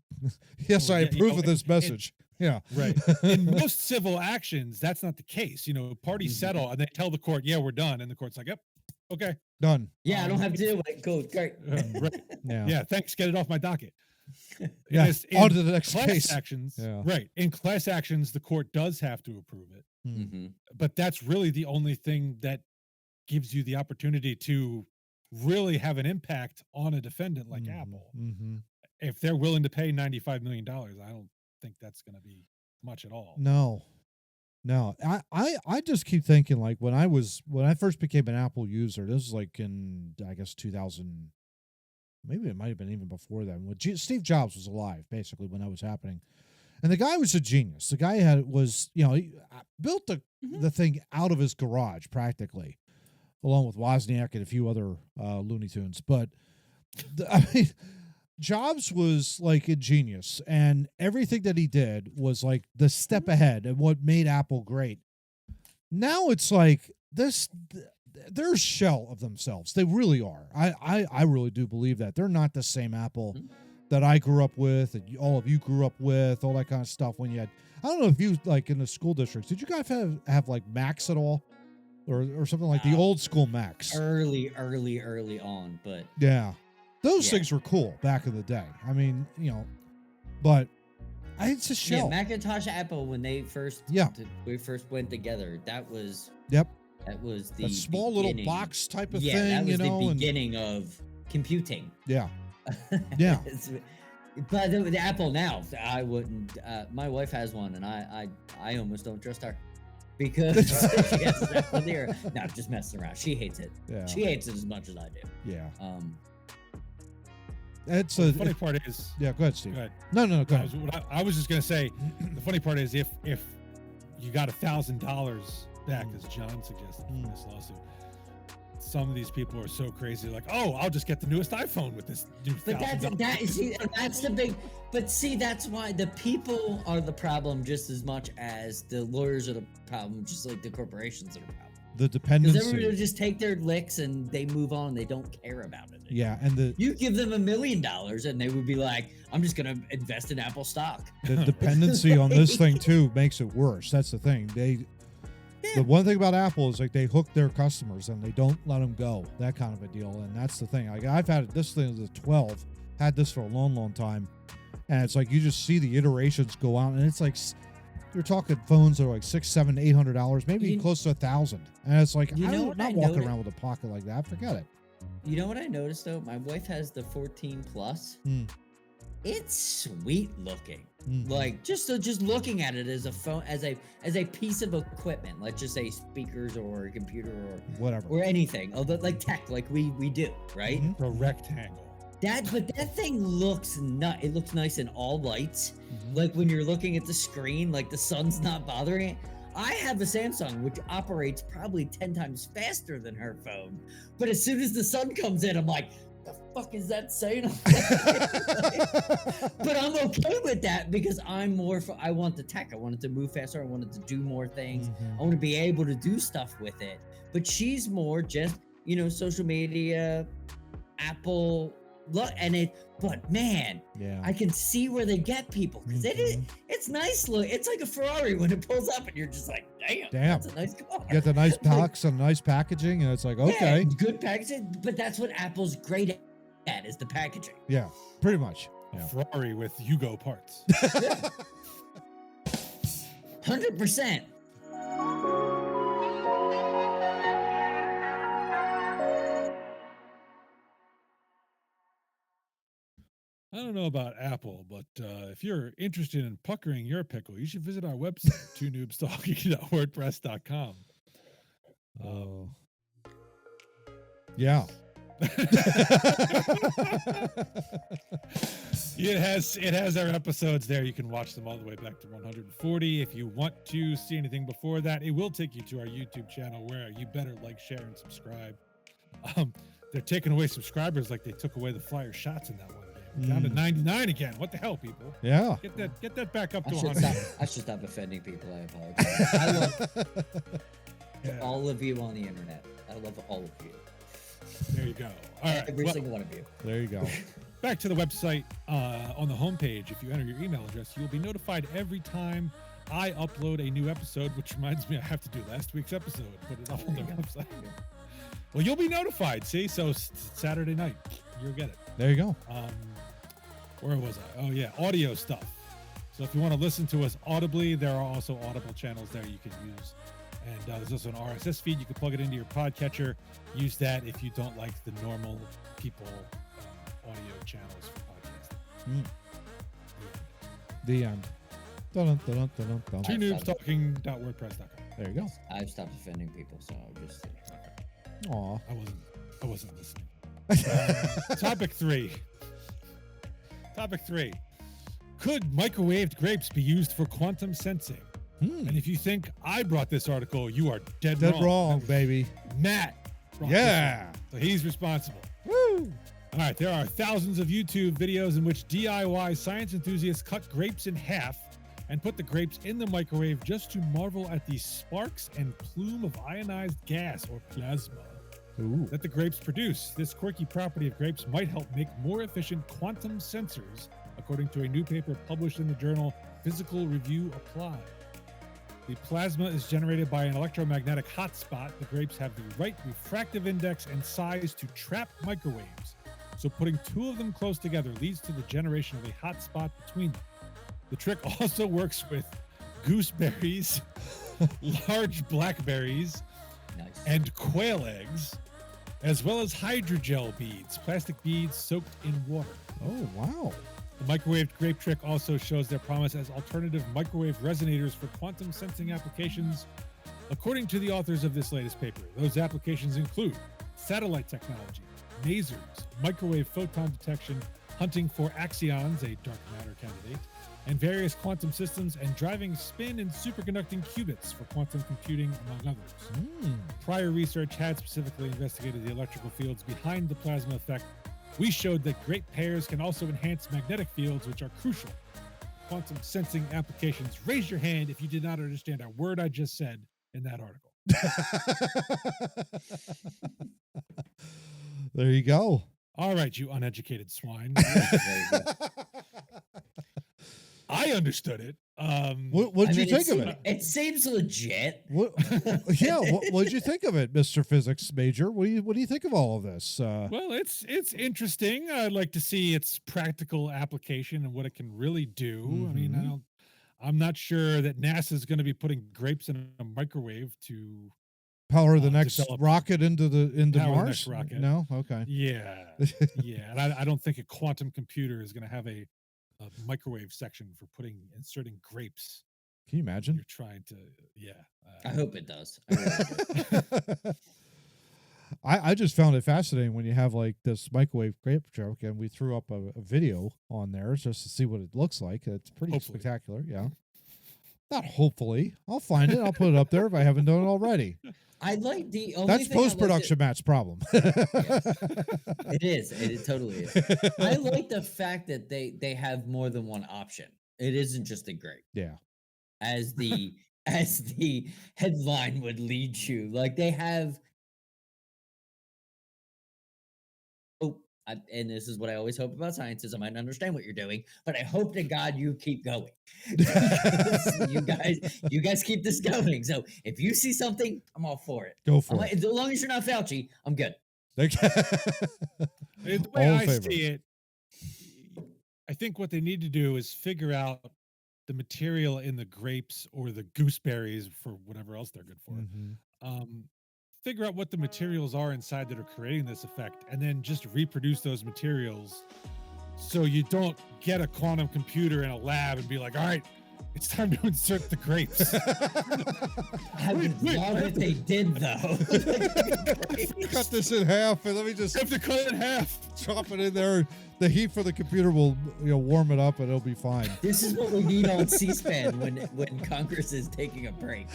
Yes, Oh, I yeah, approve of this message. Yeah. Right. In most civil actions, that's not the case. Parties Mhm. settle and they tell the court, yeah, we're done. And the court's like, yep, okay. Done. Yeah, I don't have to deal with it. Cool. Great. Right. Yeah. Yeah, thanks. Get it off my docket. Yeah. In On to the next class case. actions, Yeah. right. In class actions, the court does have to approve it. Mhm. But that's really the only thing that gives you the opportunity to really have an impact on a defendant like Apple. Mm-hmm. If they're willing to pay $95 million, I don't think that's going to be much at all. No. I just keep thinking, like, when I first became an Apple user, this was like in, I guess, 2000, maybe it might have been even before then, when Steve Jobs was alive, basically, when that was happening. And the guy was a genius. The guy he built the thing out of his garage practically, along with Wozniak and a few other Looney Tunes. But I mean, Jobs was like a genius, and everything that he did was like the step ahead and what made Apple great. Now it's like this, they're a shell of themselves. They really are. I really do believe that. They're not the same Apple that I grew up with and all of you grew up with, all that kind of stuff. When you had, I don't know if you, like, in the school districts, did you guys have like Macs at all? Or something like the old school Macs? Early on, but Yeah. Those Yeah. things were cool back in the day. I mean, but it's a yeah, shell. Macintosh Apple when they first we first went together, that was Yep. the That small little beginning. box type of yeah, thing, that was the and beginning of computing. yeah. Yeah. But the Apple now, I wouldn't. My wife has one, and I almost don't trust her because she has an Apple there. No, I'm just messing around. She hates it. Yeah. She hates it as much as I do. Yeah. The funny part is, yeah, go ahead, Steve. go ahead. No, go I ahead. I was just gonna say, the funny part is if you got $1,000 back, as John suggested from this lawsuit, some of these people are so crazy, like, oh, I'll just get the newest iPhone with this new But $1,000. that's the big. But see, that's why the people are the problem just as much as the lawyers are the problem, just like the corporations are the problem. The Because dependency. everybody will just take their licks and they move on. They don't care about it. Yeah, and You give them $1 million and they would be like, I'm just going to invest in Apple stock. the dependency on this thing too makes it worse. That's the thing. The one thing about Apple is, like, they hook their customers and they don't let them go. That kind of a deal. And that's the thing. Like, I've had this thing as a 12, had this for a long, long time. And it's like you just see the iterations go out, and it's like you're talking phones that are like $600, $700, $800, maybe close to $1,000. And it's like, I'm not walking around with a pocket like that. Forget it. You know what I noticed though? My wife has the 14 Plus. It's sweet looking. Like just looking at it as a phone, as a piece of equipment. Let's just say speakers or a computer or whatever or anything. Although like tech, like we do, right? A rectangle. But that thing looks it looks nice in all lights. Like when you're looking at the screen, like the sun's not bothering it. I have a Samsung which operates probably 10 times faster than her phone. But as soon as the sun comes in, I'm like, the fuck is that saying? But I'm okay with that because I'm more for, I want the tech. I want it to move faster. I want it to do more things. I want to be able to do stuff with it. But she's more just, social media, Apple, look, but man, I can see where they get people because it's nice look. It's like a Ferrari when it pulls up and you're just like, damn. That's a nice car. You get the nice box and nice packaging, and it's like, okay. Yeah, good packaging, but that's what Apple's great at is the packaging. Yeah, pretty much. A Ferrari with Yugo parts. 100%. I don't know about Apple, but if you're interested in puckering your pickle, you should visit our website, twonoobstalking.wordpress.com. Oh. Yeah. It has our episodes there. You can watch them all the way back to 140. If you want to see anything before that, it will take you to our YouTube channel where you better like, share, and subscribe. They're taking away subscribers like they took away the Flyer shots in that one game. Down to 99 again. What the hell, people? Yeah. Get that back up to I 100. should stop offending people. I apologize. I love all of you on the internet. I love all of you. There you go. All right. Every single one of you. There you go. Back to the website. On the homepage, if you enter your email address, you will be notified every time I upload a new episode, which reminds me I have to do last week's episode, put it up on the website. Well, you'll be notified, see? So Saturday night, you'll get it. There you go. Where was I? Oh, yeah, audio stuff. So if you want to listen to us audibly, there are also Audible channels there you can use. And there's also an RSS feed. You can plug it into your podcatcher. Use that if you don't like the normal people audio channels for podcasting. The end. Dun-dun-dun-dun-dun-dun. TwoNoobsTalking.wordpress.com. There you go. I've stopped offending people, so I'll just. Aw. I wasn't listening. Topic 3. Could microwaved grapes be used for quantum sensing? And if you think I brought this article, you are dead wrong, baby. Matt. Yeah. So he's responsible. Woo. All right. There are thousands of YouTube videos in which DIY science enthusiasts cut grapes in half and put the grapes in the microwave just to marvel at the sparks and plume of ionized gas or plasma that the grapes produce. This quirky property of grapes might help make more efficient quantum sensors, according to a new paper published in the journal Physical Review Applied. The plasma is generated by an electromagnetic hotspot. The grapes have the right refractive index and size to trap microwaves. So putting two of them close together leads to the generation of a hotspot between them. The trick also works with gooseberries, large blackberries, and quail eggs, as well as hydrogel beads, plastic beads soaked in water. Oh, wow. The microwaved grape trick also shows their promise as alternative microwave resonators for quantum sensing applications. According to the authors of this latest paper, those applications include satellite technology, lasers, microwave photon detection, hunting for axions, a dark matter candidate, and various quantum systems, and driving spin and superconducting qubits for quantum computing, among others. Prior research had specifically investigated the electrical fields behind the plasma effect. We showed that grape pears can also enhance magnetic fields, which are crucial. Quantum sensing applications. Raise your hand if you did not understand a word I just said in that article. There you go. All right, you uneducated swine. I understood it. What did you think of it? It seems legit. What did you think of it, Mr. Physics Major? What do you think of all of this? Well, it's interesting. I'd like to see its practical application and what it can really do. I mean, I'm not sure that NASA is going to be putting grapes in a microwave to power the next rocket into Mars. Rocket. No, okay. Yeah, yeah, and I don't think a quantum computer is going to have a microwave section for inserting grapes. Can you imagine? You're trying to, I hope it does. I just found it fascinating when you have like this microwave grape truck, and we threw up a video on there just to see what it looks like. It's pretty spectacular. Yeah. Not hopefully. I'll find it. I'll put it up there if I haven't done it already. I like the only That's post-production Matt's problem. It is. It totally is. I like the fact that they have more than one option. It isn't just a grape. Yeah. As the headline would lead you. Like they have and this is what I always hope about science is I might understand what you're doing, but I hope to God you keep going. you guys keep this going. So if you see something, I'm all for it. Go for it. As long as you're not Fauci, I'm good. The way I see it, I think what they need to do is figure out the material in the grapes or the gooseberries for whatever else they're good for. Mhm. Figure out what the materials are inside that are creating this effect, and then just reproduce those materials so you don't get a quantum computer in a lab and be like, all right, it's time to insert the grapes. I would love if they did, though. Cut this in half, and let me just have to cut it in half. Drop it in there. The heat for the computer will, warm it up, and it'll be fine. This is what we need on C-SPAN when Congress is taking a break.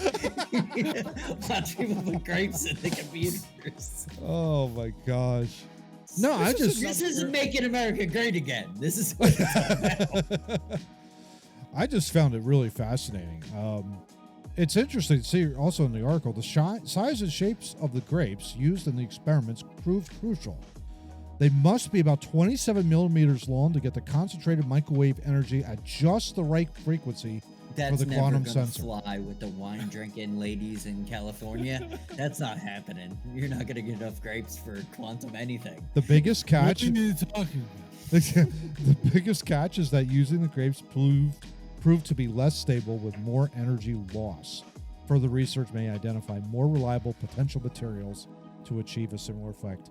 Watch people put grapes in the computers. Oh my gosh. No, This isn't making America great again. This is what it's about. I just found it really fascinating. It's interesting to see also in the article, the size and shapes of the grapes used in the experiments proved crucial. They must be about 27 millimeters long to get the concentrated microwave energy at just the right frequency for the quantum sensor. Fly with the wine drinking ladies in California. That's not happening. You're not going to get enough grapes for quantum anything. The biggest catch. What are you talking about? The biggest catch is that using the grapes proved to be less stable with more energy loss. Further research may identify more reliable potential materials to achieve a similar effect.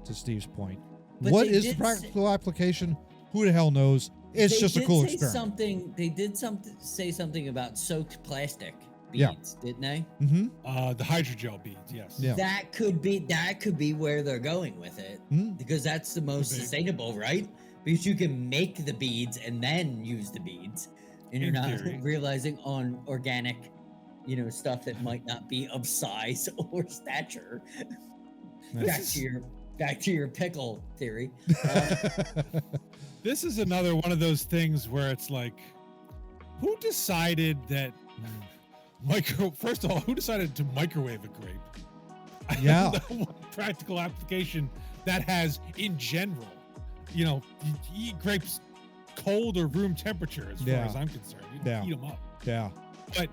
To Steve's point, But what they is the did practical application? Who the hell knows? It's just a cool experiment. They did say something about soaked plastic beads, didn't they? Mm-hmm. The hydrogel beads, yes. Yeah. That could be where they're going with it, because that's the most sustainable, right? Because you can make the beads and then use the beads, and you're not realizing on organic, stuff that might not be of size or stature. Back to your pickle theory. This is another one of those things where it's like, who decided that first of all, who decided to microwave a grape? Yeah. I don't know what practical application that has in general. You eat grapes cold or room temperature as far as I'm concerned. You eat them up. Yeah. But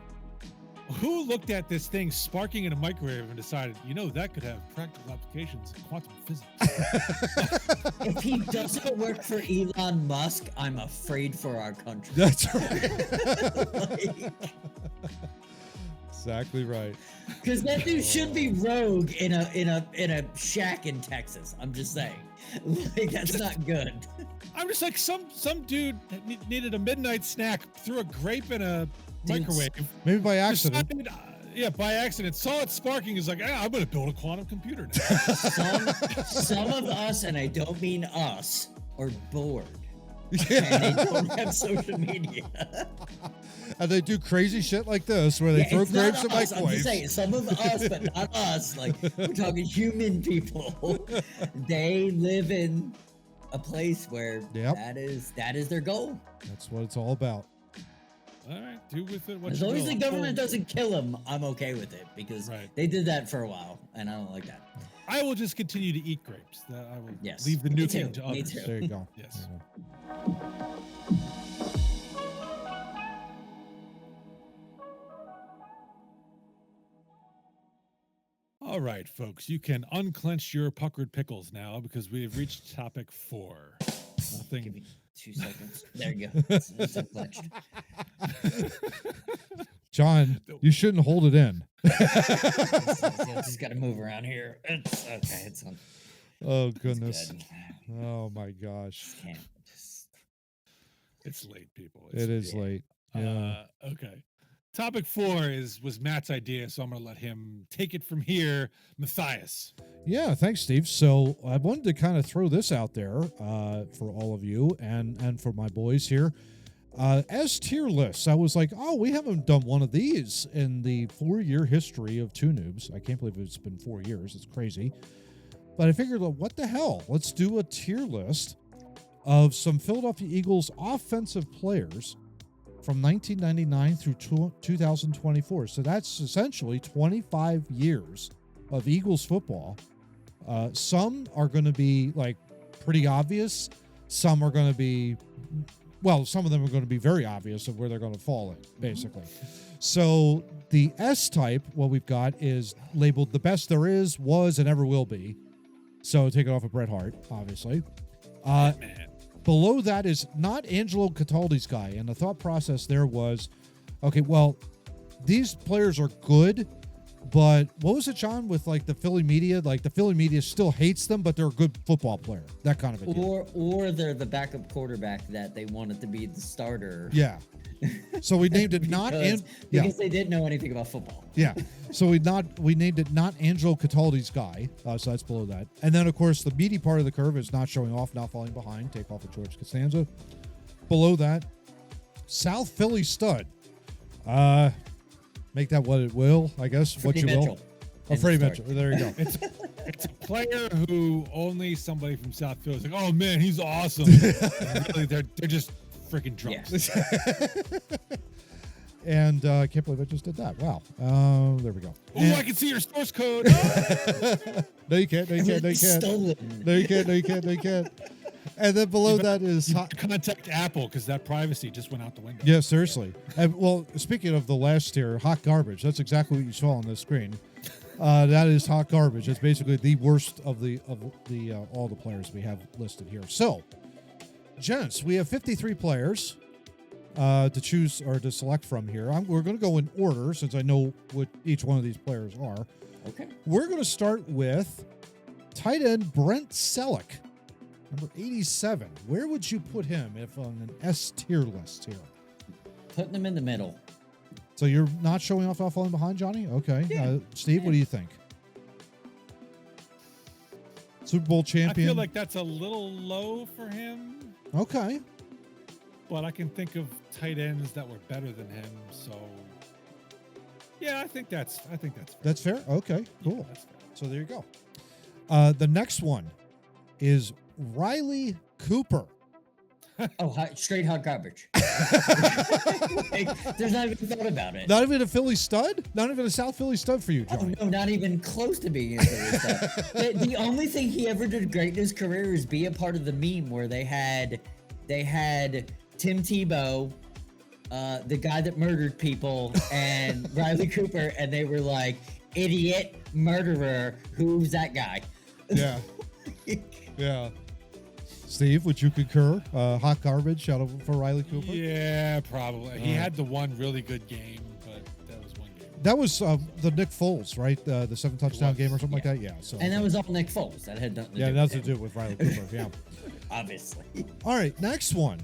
who looked at this thing sparking in a microwave and decided, that could have practical applications in quantum physics? If he doesn't work for Elon Musk, I'm afraid for our country. That's right. Exactly right. Because that dude should be rogue in a shack in Texas. I'm just saying, that's not good. I'm just like some dude that needed a midnight snack, threw a grape in a microwave. Maybe by accident. By accident. Saw it sparking. Is like, I'm going to build a quantum computer now. some of us, and I don't mean us, are bored. And they don't have social media. And they do crazy shit like this, where they throw grapes in microwaves. I'm just saying, some of us, but not us. Like, we're talking human people. They live in a place where that is their goal. That's what it's all about. All right, do with it what as you long will. as the government doesn't kill them, I'm okay with it, because they did that for a while, and I don't like that. I will just continue to eat grapes. I will leave the nuking to others. There you go. Yes. All right, folks, you can unclench your puckered pickles now, because we have reached topic 4. Nothing. Give me 2 seconds. There you go. It's unclenched. John, you shouldn't hold it in. Just got to move around here. It's okay. It's on. Oh, goodness. Oh, my gosh. It's late, people. It is late. Yeah. Okay. Topic 4 was Matt's idea, so I'm going to let him take it from here. Matthias. Yeah, thanks, Steve. So I wanted to kind of throw this out there for all of you and for my boys here. As tier lists, I was like, we haven't done one of these in the 4-year history of Two Noobs. I can't believe it's been 4 years. It's crazy. But I figured, what the hell? Let's do a tier list of some Philadelphia Eagles offensive players from 1999 through 2024. So that's essentially 25 years of Eagles football. Some are going to be pretty obvious. Some are going to be, some of them are going to be very obvious of where they're going to fall in, basically. So the S type, what we've got is labeled the best there is, was, and ever will be. So take it off of Bret Hart, obviously. Below that is not Angelo Cataldi's guy. And the thought process there was, okay, well, these players are good, but what was it, John, with like the Philly media? Like the Philly media still hates them, but they're a good football player. That kind of a deal. Or they're the backup quarterback that they wanted to be the starter. Yeah. So we named it not because they didn't know anything about football. Yeah. So we named it not Angelo Cataldi's guy. So that's below that. And then of course the meaty part of the curve is not showing off, not falling behind. Take off of George Costanza. Below that, South Philly stud. Make that what it will, I guess. Freddie what you Mitchell. will. Oh, Freddie Mitchell. There you go. It's a player who only somebody from South Philly is like, oh man, he's awesome. And really, they're just freaking drunks. Yeah. And I can't believe I just did that. Wow. There we go. Oh, I can see your source code. No, you can't. No, you can't. No, you can't. Stolen. No, you can't. No, you can't. No, you can't. And then below that is contact Apple because that privacy just went out the window. Yeah, seriously. And, well, speaking of the last tier, hot garbage. That's exactly what you saw on the screen. That is hot garbage. It's basically the worst of the all the players we have listed here. So, gents, we have 53 players to choose or to select from here. We're going to go in order since I know what each one of these players are. Okay. We're going to start with tight end Brent Selleck, number 87. Where would you put him if on an S tier list here? Putting them in the middle. So you're not showing off falling behind, Johnny? Okay. Yeah. Steve, what do you think? Super Bowl champion. I feel like that's a little low for him. Okay. But I can think of tight ends that were better than him. So, yeah, I think that's fair. That's fair? Okay, cool. Yeah, that's fair. So there you go. The next one is Riley Cooper. Oh, straight hot garbage. There's not even thought about it. Not even a Philly stud? Not even a South Philly stud for you, Johnny? Oh, no, not even close to being a Philly stud. The only thing he ever did great in his career is be a part of the meme where they had Tim Tebow, the guy that murdered people, and Riley Cooper, and they were like, idiot, murderer, who's that guy? Yeah. Yeah. Steve, would you concur? Hot garbage for Riley Cooper? Yeah, probably. He had the one really good game, but that was one game. That was the Nick Foles, right? The 7 touchdown game or something like that? Yeah. So, And that was all Nick Foles. That had nothing to do nothing with to do with Riley Cooper. Yeah. Obviously. All right, next one.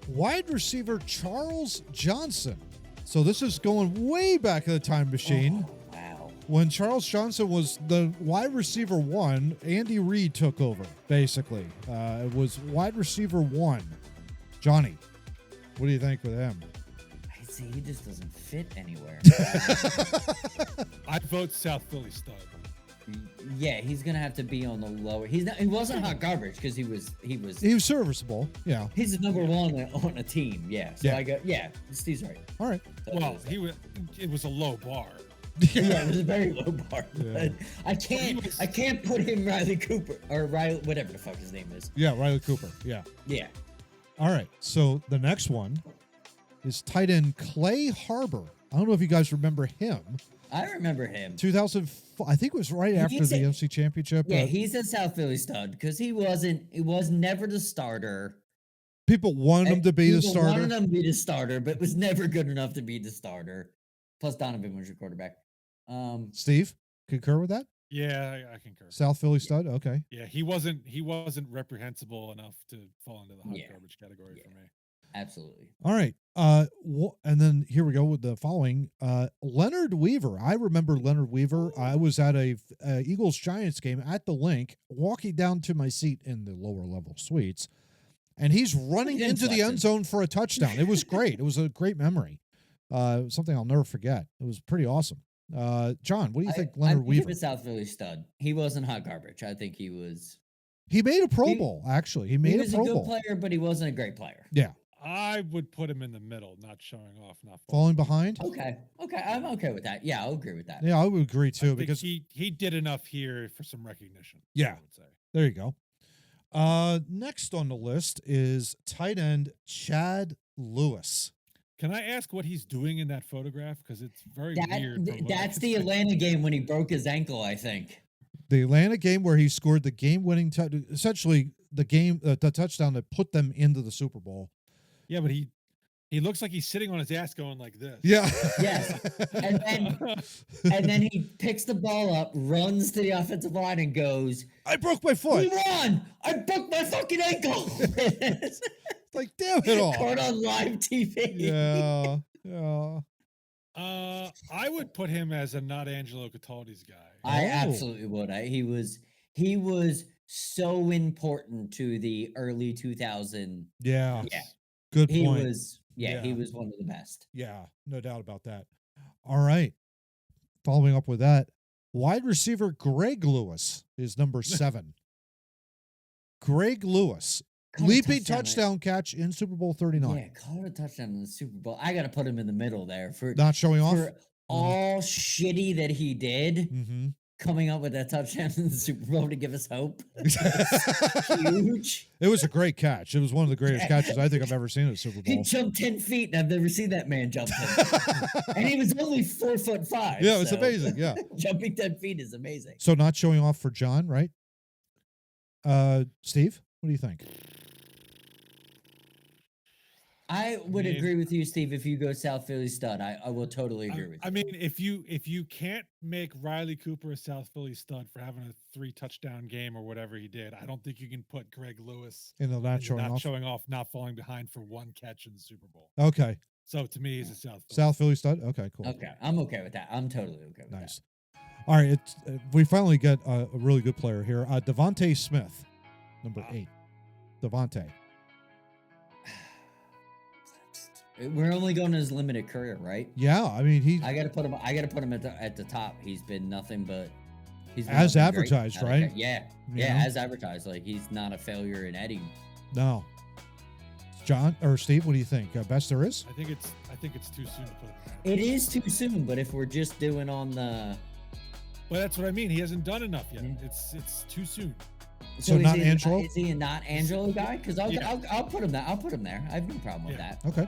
Wide receiver Charles Johnson. So this is going way back in the time machine. Oh, wow. When Charles Johnson was the wide receiver 1, Andy Reid took over, basically. It was wide receiver 1. Johnny, what do you think with him? I see, he just doesn't fit anywhere. I'd vote South Philly stud. Yeah, he's gonna have to be on the lower. He wasn't hot garbage because he was He was serviceable, yeah. he's the number one on a team. Yeah. So Yeah. Steve's right. All right. Well, it was a low bar. Yeah, it was a very low bar. Yeah. But I can't put him Riley Cooper or Riley whatever the fuck his name is. Yeah, Riley Cooper, yeah. Yeah. All right, so the next one is tight end Clay Harbor. I don't know if you guys remember him. I remember him. 2004, I think it was right after the NFC Championship. Yeah, he's a South Philly stud because he was never the starter. People wanted him to be the People starter. wanted him to be the starter, but was never good enough to be the starter. Plus Donovan was your quarterback. Steve, concur with that? Yeah, I concur. South Philly stud? Okay. Yeah, he wasn't reprehensible enough to fall into the hot Yeah. garbage category for me. Absolutely. All right. And then here we go with the following. Leonard Weaver. I remember Leonard Weaver. I was at a Eagles-Giants game at the Link, walking down to my seat in the lower level suites, and he's running into the end zone for a touchdown. It was great. It was a great memory. Something I'll never forget. It was pretty awesome. John, what do you think, Leonard Weaver? He was a South Philly stud. He wasn't hot garbage. I think he was. He made a Pro Bowl, actually. He made a Pro Bowl. He was a good player, but he wasn't a great player. Yeah. I would put him in the middle, not showing off, not falling behind. Okay, I'm okay with that. Yeah, I'll agree with that. Yeah, I would agree too, because he did enough here for some recognition. Yeah, I would say. There you go. Next on the list is tight end Chad Lewis. Can I ask what he's doing in that photograph? Because it's very weird. That's the Atlanta game when he broke his ankle, I think. The Atlanta game where he scored the game-winning essentially the touchdown that put them into the Super Bowl. Yeah, but he looks like he's sitting on his ass going like this. Yeah. Yes. And then he picks the ball up, runs to the offensive line, and goes, I broke my "We foot. won! I broke my fucking ankle!" Like, damn it all. Caught on live TV. Yeah. Yeah. I would put him as a not Angelo Cataldi's guy. I Oh. absolutely would. He was so important to the early 2000. Yeah. Yeah. Good He point. was he was one of the best. Yeah, no doubt about that. All right. Following up with that, wide receiver Greg Lewis is number 7. Greg Lewis, Caught a leaping touchdown, touchdown catch in Super Bowl 39. Yeah, caught a touchdown in the Super Bowl. I got to put him in the middle there for Not showing off. all shitty that he did. Mm-hmm. Coming up with that touchdown in the Super Bowl to give us hope. Huge. It was a great catch. It was one of the greatest catches I think I've ever seen at a Super He Bowl. jumped 10 feet, and I've never seen that man jump 10 feet. And he was only 4'5". Yeah, it was so amazing. Yeah. jumping 10 feet is amazing. So not showing off for John, right? Steve, what do you think? I would mean- agree with you, Steve. If you go South Philly stud, I will totally agree with you. I mean, if you can't make Riley Cooper a South Philly stud for having a 3 touchdown game or whatever he did, I don't think you can put Greg Lewis In the in not the showing off. showing off, not falling behind for 1 catch in the Super Bowl. Okay. So to me, he's a South Philly. South Philly stud. Okay, cool. Okay, I'm okay with that. I'm totally okay with Nice. All right, we finally get a really good player here. Devontae Smith, number 8. Devontae. that. We're only going to his limited career, right? Yeah, I mean he I gotta put him at the top. He's been nothing but he's been As nothing great. advertised, right? Yeah, You yeah, know? as advertised. Like he's not a failure in Eddie. no. John or Steve, what do you think? Best there is? I think it's too soon to put him. It is too soon, but if we're just doing on the Well, that's what I mean. He hasn't done enough yet. Mhm. It's too soon. So is not he Angelo? Is he a not Angelo guy? Because Yeah. I'll put him there. I'll put him there. I have no problem with Yeah. that. Okay.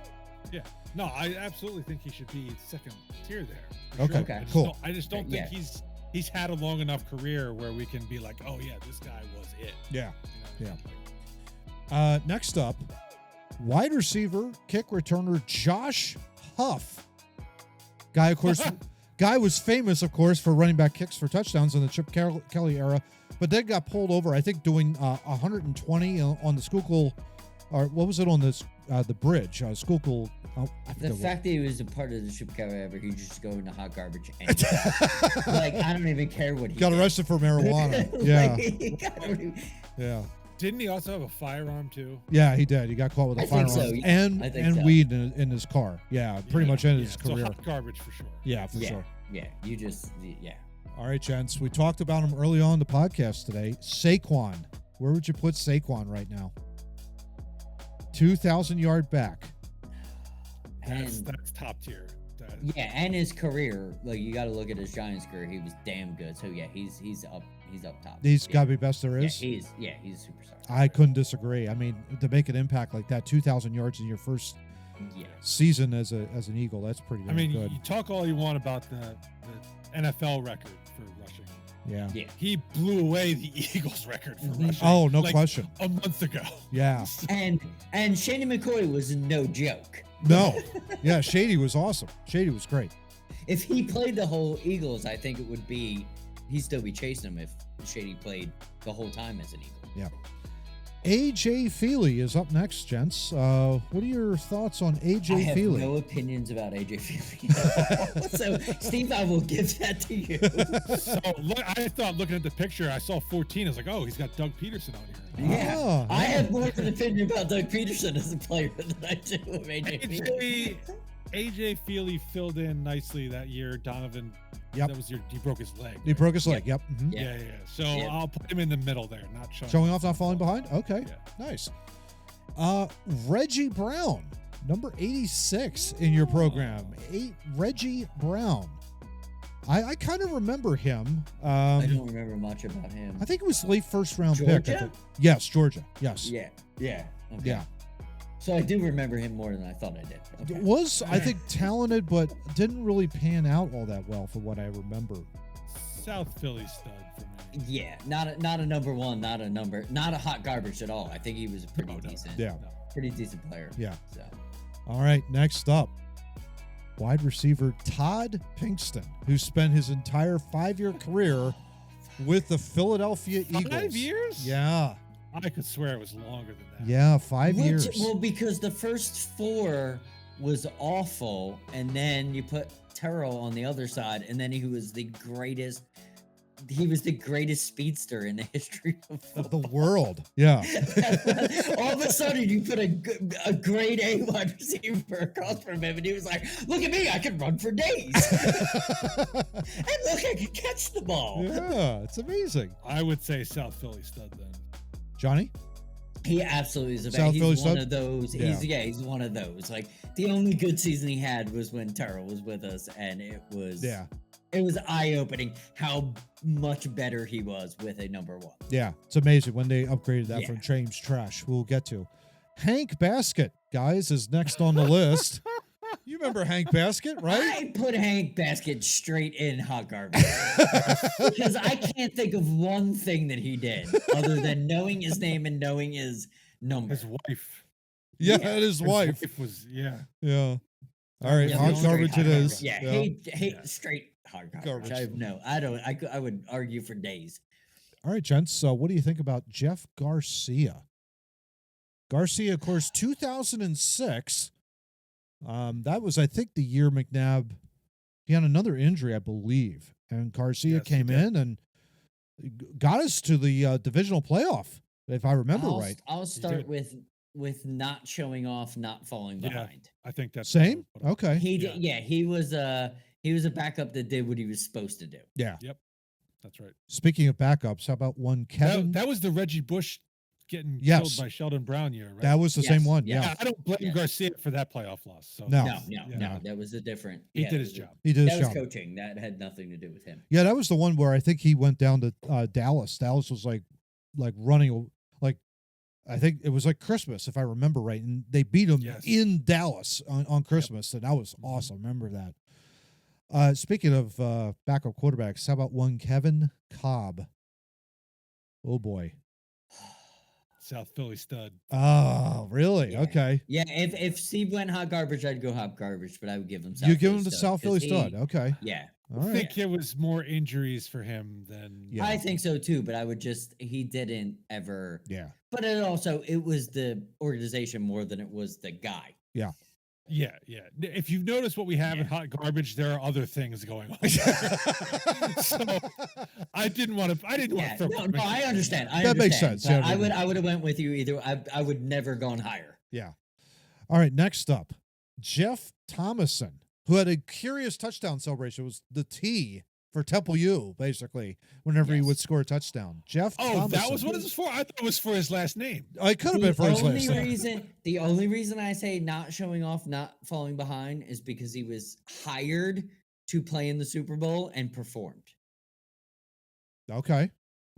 No, I absolutely think he should be second tier there. for Okay, sure. Okay. I just cool. don't- I just don't think Yeah. he's had a long enough career where we can be like, oh yeah, this guy was it. Yeah. You know? Yeah. Next up, wide receiver, kick returner Josh Huff. Guy, of course, guy was famous, of course, for running back kicks for touchdowns in the Chip Kelly era, but then got pulled over, I think, doing 120 on the Schuylkill, or what was it on this the bridge? Schuylkill. Oh, I The forget what- fact that he was a part of the Chip Kelly ever, he just go into hot garbage. Anyway. Like I don't even care what he got did. arrested for marijuana. Like, Yeah, I don't even- yeah. Didn't he also have a firearm too? Yeah, he did. He got caught with a I think firearm so, yeah. and I think so. weed in his car. Yeah, pretty much ended his So career. hot garbage for sure. Yeah, for yeah, sure. yeah. You just yeah. All right, gents. We talked about him early on in the podcast today. Saquon. Where would you put Saquon right now? 2,000-yard back. That's And top tier. yeah, and his career, like you got to look at his Giants career. He was damn good. So yeah, he's up top. He's yeah. got to be best there Yeah, is. he's a superstar. I couldn't disagree. I mean, to make an impact like that, 2,000 yards in your first Yeah. season as an Eagle, that's pretty I damn mean, good. you talk all you want about the NFL record for rushing. Yeah. Yeah. He blew away the Eagles record for Mhm. rushing. Oh, no like, question. A month ago. Yeah. And Shady McCoy was no joke. No. Yeah, Shady was awesome. Shady was great. If he played the whole Eagles, I think it would be he'd still be chasing him if Shady played the whole time as an Eagle. Yeah. AJ Feely is up next, gents. What are your thoughts on AJ I have Feely? no opinions about AJ Feely. So, Steve, I will give that to you. So look, I thought looking at the picture, I saw 14. I was like, oh, he's got Doug Peterson on here. Yeah, Oh, I yeah. have more of an opinion about Doug Peterson as a player than I do of AJ Feely. AJ Feely filled in nicely that year. Donovan, Yep. that was he broke his leg. He broke his leg. Yep. Mhm. Yeah. Yeah. So Yeah. I'll put him in the middle there, not Showing off, not falling behind. Okay. Yeah. Nice. Reggie Brown, number 86 in your program. Reggie Brown. I kind of remember him. I don't remember much about him. I think it was late first round pick. I Georgia? think. Yes, Georgia. Yes. Yeah. Okay. Yeah. So I do remember him more than I thought I did. Okay. Was, I think, talented, but didn't really pan out all that well for what I remember. South Philly stud for me. Yeah, not a number one, not a hot garbage at all. I think he was a pretty decent, Yeah. pretty decent player. Yeah. So All right, next up, wide receiver Todd Pinkston, who spent his entire 5-year career with the Philadelphia Eagles. 5 years? Yeah. I could swear it was longer than that. Yeah, 5 years. Well, because the first 4 was awful, and then you put Terrell on the other side, and then he was the greatest. He was the greatest speedster in the history of Of the world. Yeah. All of a sudden, you put a grade A wide receiver across from him, and he was like, "Look at me! I can run for days, and look, I can catch the ball." Yeah, it's amazing. I would say South Philly stud then. Johnny? He absolutely is a South He's Philly one stud? of those. Yeah. He's one of those. Like the only good season he had was when Terrell was with us, and it was eye-opening how much better he was with a number 1. Yeah, it's amazing when they upgraded that Yeah. from James Trash. We'll get to. Hank Basket, guys, is next on the list. You remember Hank Basket, right? I put Hank Basket straight in hot garbage because I can't think of one thing that he did other than knowing his name and knowing his number. His wife. Yeah, Yeah. and his wife. was, yeah. Yeah. All right, Yeah, hot straight garbage hot it garbage. is. Yeah, Yeah. hate straight hot garbage. Garbage. I would argue for days. All right, gents. So, what do you think about Jeff Garcia? Garcia, of course, 2006. That was, I think, the year McNabb. He had another injury, I believe, and Garcia Yes, he came did. in and got us to the divisional playoff, if I remember right. I'll start did. with not showing off, not falling Yeah. behind. I think that's Same. what I would put him. Okay. He did. Yeah, he was a backup that did what he was supposed to do. Yeah. That's right. Speaking of backups, how about one Kevin? That was the Reggie Bush getting Yes. killed by Sheldon Brown year, right? That was the Yes, same one. yes. Yeah. I don't blame Yeah. Garcia for that playoff loss. So No. No, that was a different. he yeah, did it his was a- job. He did That his was job. coaching. That had nothing to do with him. Yeah, that was the one where I think he went down to Dallas. Dallas was like running, like I think it was like Christmas, if I remember right, and they beat him Yes. in Dallas on Christmas, and that was awesome. Remember that. Speaking of backup quarterbacks, how about one Kevin Cobb? Oh boy. South Philly stud. Oh, really? Yeah. Okay. Yeah, if Steve went hot garbage, I'd go hot garbage, but I would give him. You give him the stud, South Philly 'cause stud. Okay. Yeah, All I right. think it was more injuries for him than Yeah. I think so too. But I would he didn't ever. Yeah. But it was the organization more than it was the guy. Yeah. If you've noticed what we have in Yeah. hot garbage, there are other things going on. So I didn't want to. Yeah, throw. no, I understand. That makes sense. But Yeah, I would have went with you either. I would never gone higher. Yeah. All right. Next up, Jeff Thomason, who had a curious touchdown celebration. It was the T for Temple U, basically, whenever he Yes. would score a touchdown. Jeff Oh, Thomason. that was what it was for. I thought it was for his last name. It could have been for his last name. The only reason I say not showing off, not falling behind, is because he was hired to play in the Super Bowl and performed. Okay.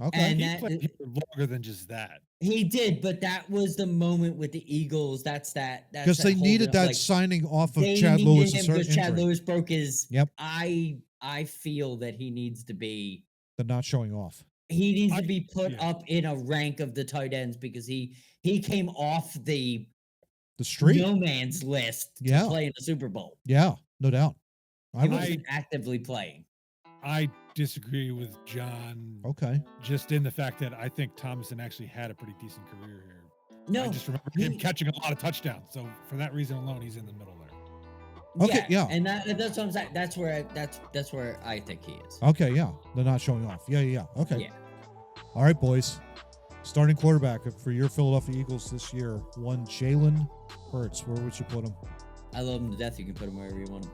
Okay. And He that- played here longer than just that. He did, but that was the moment with the Eagles. That's Because they needed that signing off of Chad Lewis. because Chad Lewis broke his. Yep. I feel that he needs to be. The not showing off. He needs I- to be put yeah. up in a rank of the tight ends because he came off the The street. no man's list to Yeah. play in the Super Bowl. Yeah. No doubt. He I would- wasn't actively playing. I disagree with John okay. just in the fact that I think Thomason actually had a pretty decent career here. No, I just remember him catching a lot of touchdowns. So for that reason alone, he's in the middle there. Okay, yeah. and that's what I'm saying. That's where I think he is. Okay. Yeah. The not showing off. Yeah. Okay. Yeah. All right, boys. Starting quarterback for your Philadelphia Eagles this year, one Jalen Hurts. Where would you put him? I love him to death. You can put him wherever you want him.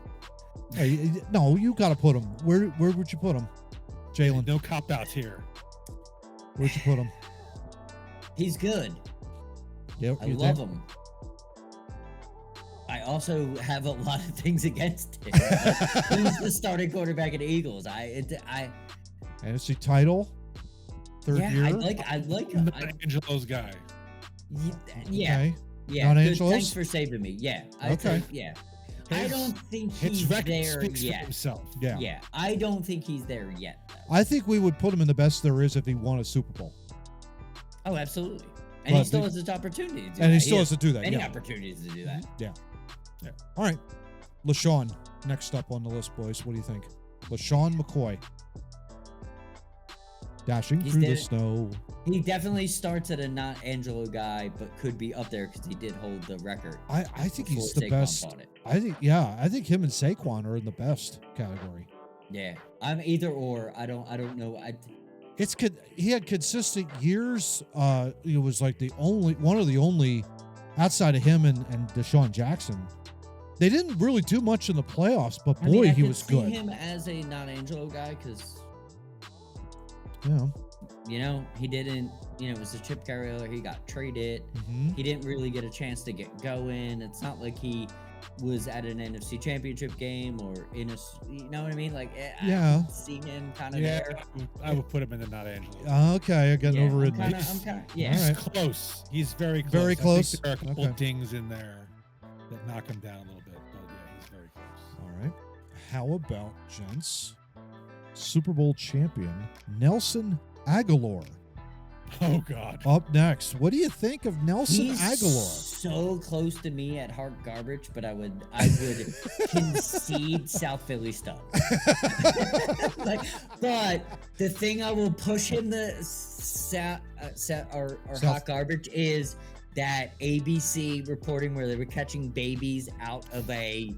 Hey, no, you got to put him. Where would you put him? Jalen, No cop outs here. where'd you put him? He's good. Yeah, I love him. I also have a lot of things against him. He's the starting quarterback of the Eagles. NFC title, third year. I like him. Not Angelo's guy. Yeah. Okay. Yeah. Not good. Angelos? Thanks for saving me. Yeah. Okay. Yeah. I don't think His he's record there speaks for yet. himself. Yeah. Yeah, I don't think he's there yet, though. I think we would put him in the best there is if he won a Super Bowl. Oh, absolutely. And But he still the- has this opportunity to do that. And he still has to do that. many Yeah. opportunities to do that. Yeah. All right. LaShawn, next up on the list, boys. What do you think? LaShawn McCoy. Dashing He's through the dead. snow. He definitely starts at a not Angelo guy, but could be up there because he did hold the record. I think he's before the Saquon best. bought it. I think him and Saquon are in the best category. Yeah, I'm either or. I don't know. He had consistent years. It was like one of the only outside of him and Deshaun Jackson. They didn't really do much in the playoffs, but I mean, boy, I he could was see good. him as a not Angelo guy because Yeah. he didn't. It was a chip carrier. He got traded. Mhm. He didn't really get a chance to get going. It's not like he was at an NFC Championship game or in a. You know what I mean? Like, Yeah. I see him kind of Yeah, there. I would put him in the not Angelo. Okay, again, Yeah, overridden. I'm kinda, yeah. All He's right. close. He's very close. Very I think close? there are a couple Okay. of dings in there that knock him down a little bit, but yeah, he's very close. All right. How about, gents, Super Bowl champion Nelson Aguilar Oh God. up next? What do you think of Nelson He's Aguilar? so close to me at heart garbage, but I would concede South Philly stud. But the thing I will push him the hot garbage is that ABC reporting where they were catching babies out of a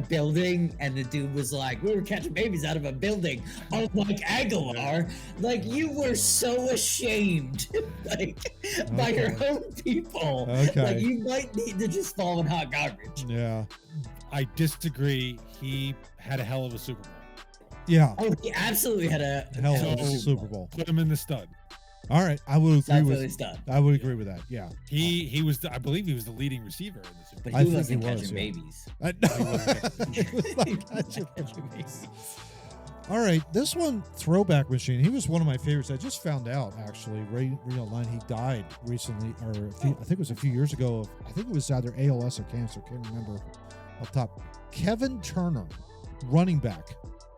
building, and the dude was like, "We were catching babies out of a building." Oh, like Aguilar, like you were so ashamed, by your own people. Okay. Like you might need to just fall in hot garbage. Yeah. I disagree. He had a hell of a Super Bowl. Yeah. Oh, he absolutely had a Hell So- of a Super Bowl. Put him in the stud. All right. I would agree South Philly with stud. I would agree with that. Yeah. He was. I believe he was the leading receiver in the Super But Bowl. I he think wasn't he was, catching yeah. babies. I He was not catching babies. All right, this one, Throwback Machine. He was one of my favorites. I just found out actually, right online, he died recently, or I think it was a few years ago. I think it was either ALS or cancer. Can't remember off the top. Kevin Turner, running back.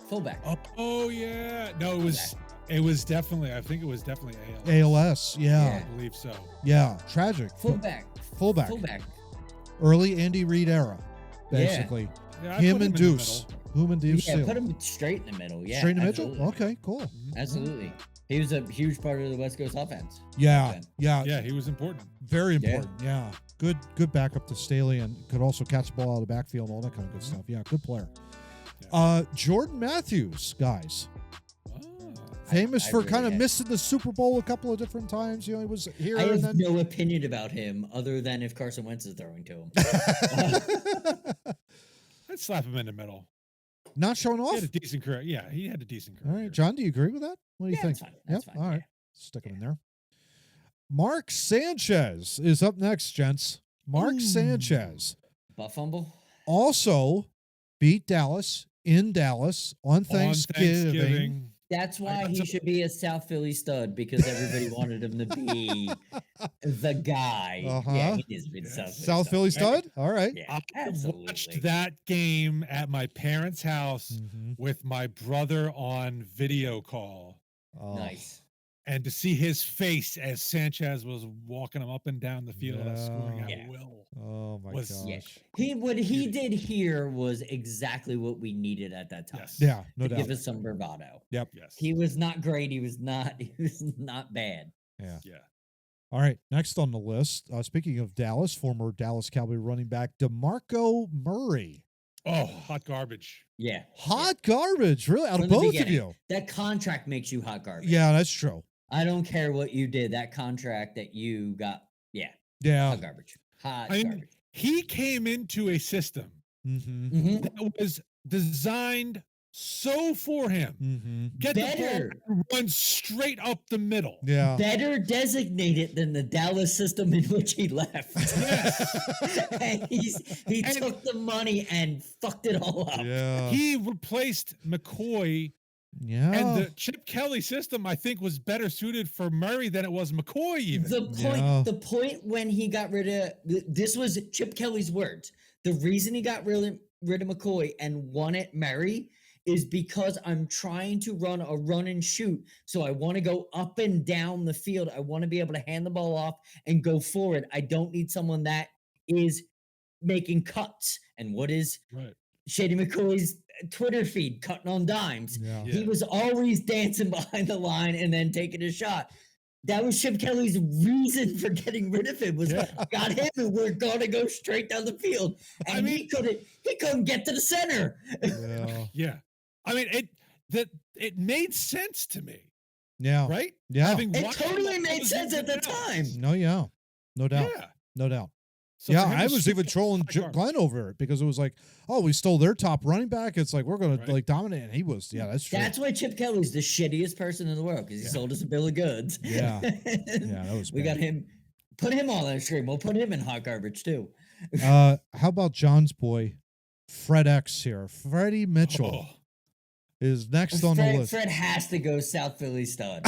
Fullback. Oh yeah. No, it was definitely. I think it was definitely ALS. ALS, yeah, I believe so. yeah, tragic. Fullback. Fullback. Fullback. Early Andy Reid era, basically. Yeah, I'd Him put and in the Deuce. middle. Whom and Deuce Yeah, Steele. put him straight in the middle. Yeah, Straight in the absolutely. middle? Okay, cool. Absolutely. He was a huge part of the West Coast offense. Yeah, Okay. yeah, Yeah, he was important. very Yeah. important. Yeah. Good backup to Staley, and could also catch the ball out of the backfield and all that kind of good stuff. Yeah, good player. Jordan Matthews, guys. Famous I for really kind of had- missing the Super Bowl a couple of different times. He was here I and have then. no opinion about him other than if Carson Wentz is throwing to him. I'd slap him in the middle. Not showing He off. had a decent career. Yeah, he had a decent career. All right, John, do you agree with that? What do you Yeah, think? that's fine. That's Yep. fine, All right. yeah. Stick him in there. Mark Sanchez is up next, gents. Mark Sanchez Butt fumble. also beat Dallas in Dallas on Thanksgiving. That's why got he some- should be a South Philly stud because everybody wanted him to be the guy. Uh-huh. Yeah, he needs to be the South Philly South Philly right? stud? All right. Yeah, I absolutely. watched that game at my parents' house Mhm. with my brother on video call, Oh, Nice. and to see his face as Sanchez was walking him up and down the field, scoring at Yeah. will. Oh my Was- gosh. Yeah. What he did here was exactly what we needed at that time. Yes. Yeah, no to doubt. give us some bravado. Yep. Yes. He was not great. He was not bad. Yeah. Yeah. All right. Next on the list, speaking of Dallas, former Dallas Cowboy running back DeMarco Murray. Oh, hot garbage. Yeah. Hot garbage, really, out From of the both of beginning. you. That contract makes you hot garbage. Yeah, that's true. I don't care what you did. That contract that you got, yeah, Yeah. hot garbage. Hot I mean, garbage. he came into a system Mm-hmm. Mhm. that was designed so for him. Mm-hmm. Get Better. the ball and run straight up the middle. Yeah. Better designated than the Dallas system in which he left. And he And- took the money and fucked it all up. Yeah. He replaced McCoy Yeah. And the Chip Kelly system, I think, was better suited for Murray than it was McCoy. Even The point when he got rid of this was Chip Kelly's words. The reason he got rid of McCoy and won at Murray is because I'm trying to run a run and shoot. So I want to go up and down the field. I want to be able to hand the ball off and go forward. I don't need someone that is making cuts. And what is Shady McCoy's Twitter feed cutting on dimes? Yeah. He was always dancing behind the line and then taking a shot. That was Chip Kelly's reason for getting rid of him. Was got him, and we're gonna go straight down the field. And he couldn't get to the center. Yeah. I mean, it made sense to me. Yeah. Right? Yeah. It totally made sense at the time. No, yeah. No doubt. Yeah. No doubt. So yeah, I was even trolling Glenn over it because it was like, oh, we stole their top running back. It's like, we're going to like dominate. And he was, that's true. That's why Chip Kelly's the shittiest person in the world because he sold us a bill of goods. Yeah. Yeah, that was We bad. got him. Put him on the screen. We'll put him in hot garbage too. How about John's boy, Fred X here? Freddie Mitchell is next on the list. Fred has to go South Philly stud.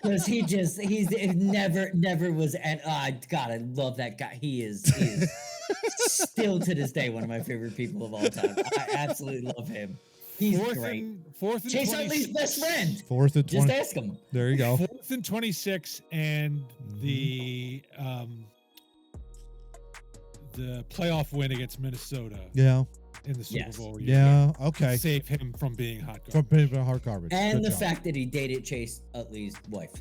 Because he's never was at God, I love that guy. He is still to this day one of my favorite people of all time. I absolutely love him. He's great. Fourth and Chase Utley's best friend. Fourth and 20. Just ask him. There you go. 4th and 26 and the playoff win against Minnesota. Yeah. In the Super Bowl. Yeah. Okay. Save him from being hot garbage. From being hot garbage. And Good the job. fact that he dated Chase Utley's wife.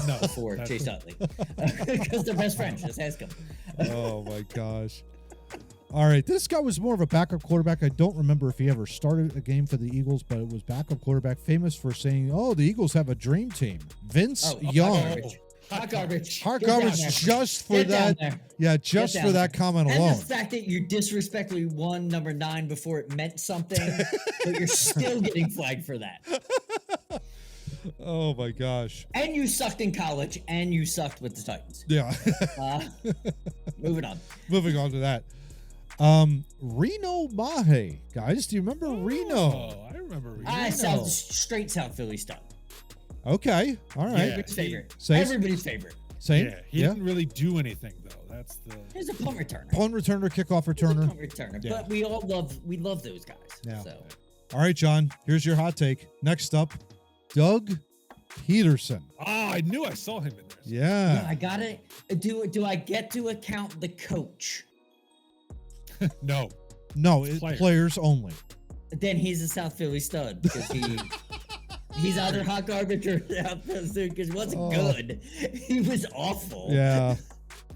No, before Chase Utley. Because they're best friends. Just ask him. Oh my gosh. All right, this guy was more of a backup quarterback. I don't remember if he ever started a game for the Eagles, but it was backup quarterback, famous for saying, "Oh, the Eagles have a dream team." Vince Young. Hot garbage. Hot garbage just for that. Yeah, just for that comment alone. And the fact that you disrespectfully won number 9 before it meant something, but you're still getting flagged for that. Oh my gosh. And you sucked in college, and you sucked with the Titans. Yeah. Moving on. Moving on to that. Reno Mahe, guys. Do you remember Reno? Oh, I remember Reno. Straight South Philly stuff. Okay. All right. Everybody's favorite. Everybody's favorite. Same. Yeah, he didn't really do anything though. That's the. He's a punt returner. Punt returner, kickoff returner. Punt returner. Yeah. But we love those guys. Yeah. So. All right, John. Here's your hot take. Next up, Doug Peterson. Oh, I knew I saw him in there. Yeah. I got it. Do I get to account the coach? No. No, players only. Then he's a South Philly stud because he's either hot garbage or South Philly stud because he wasn't good. He was awful. Yeah.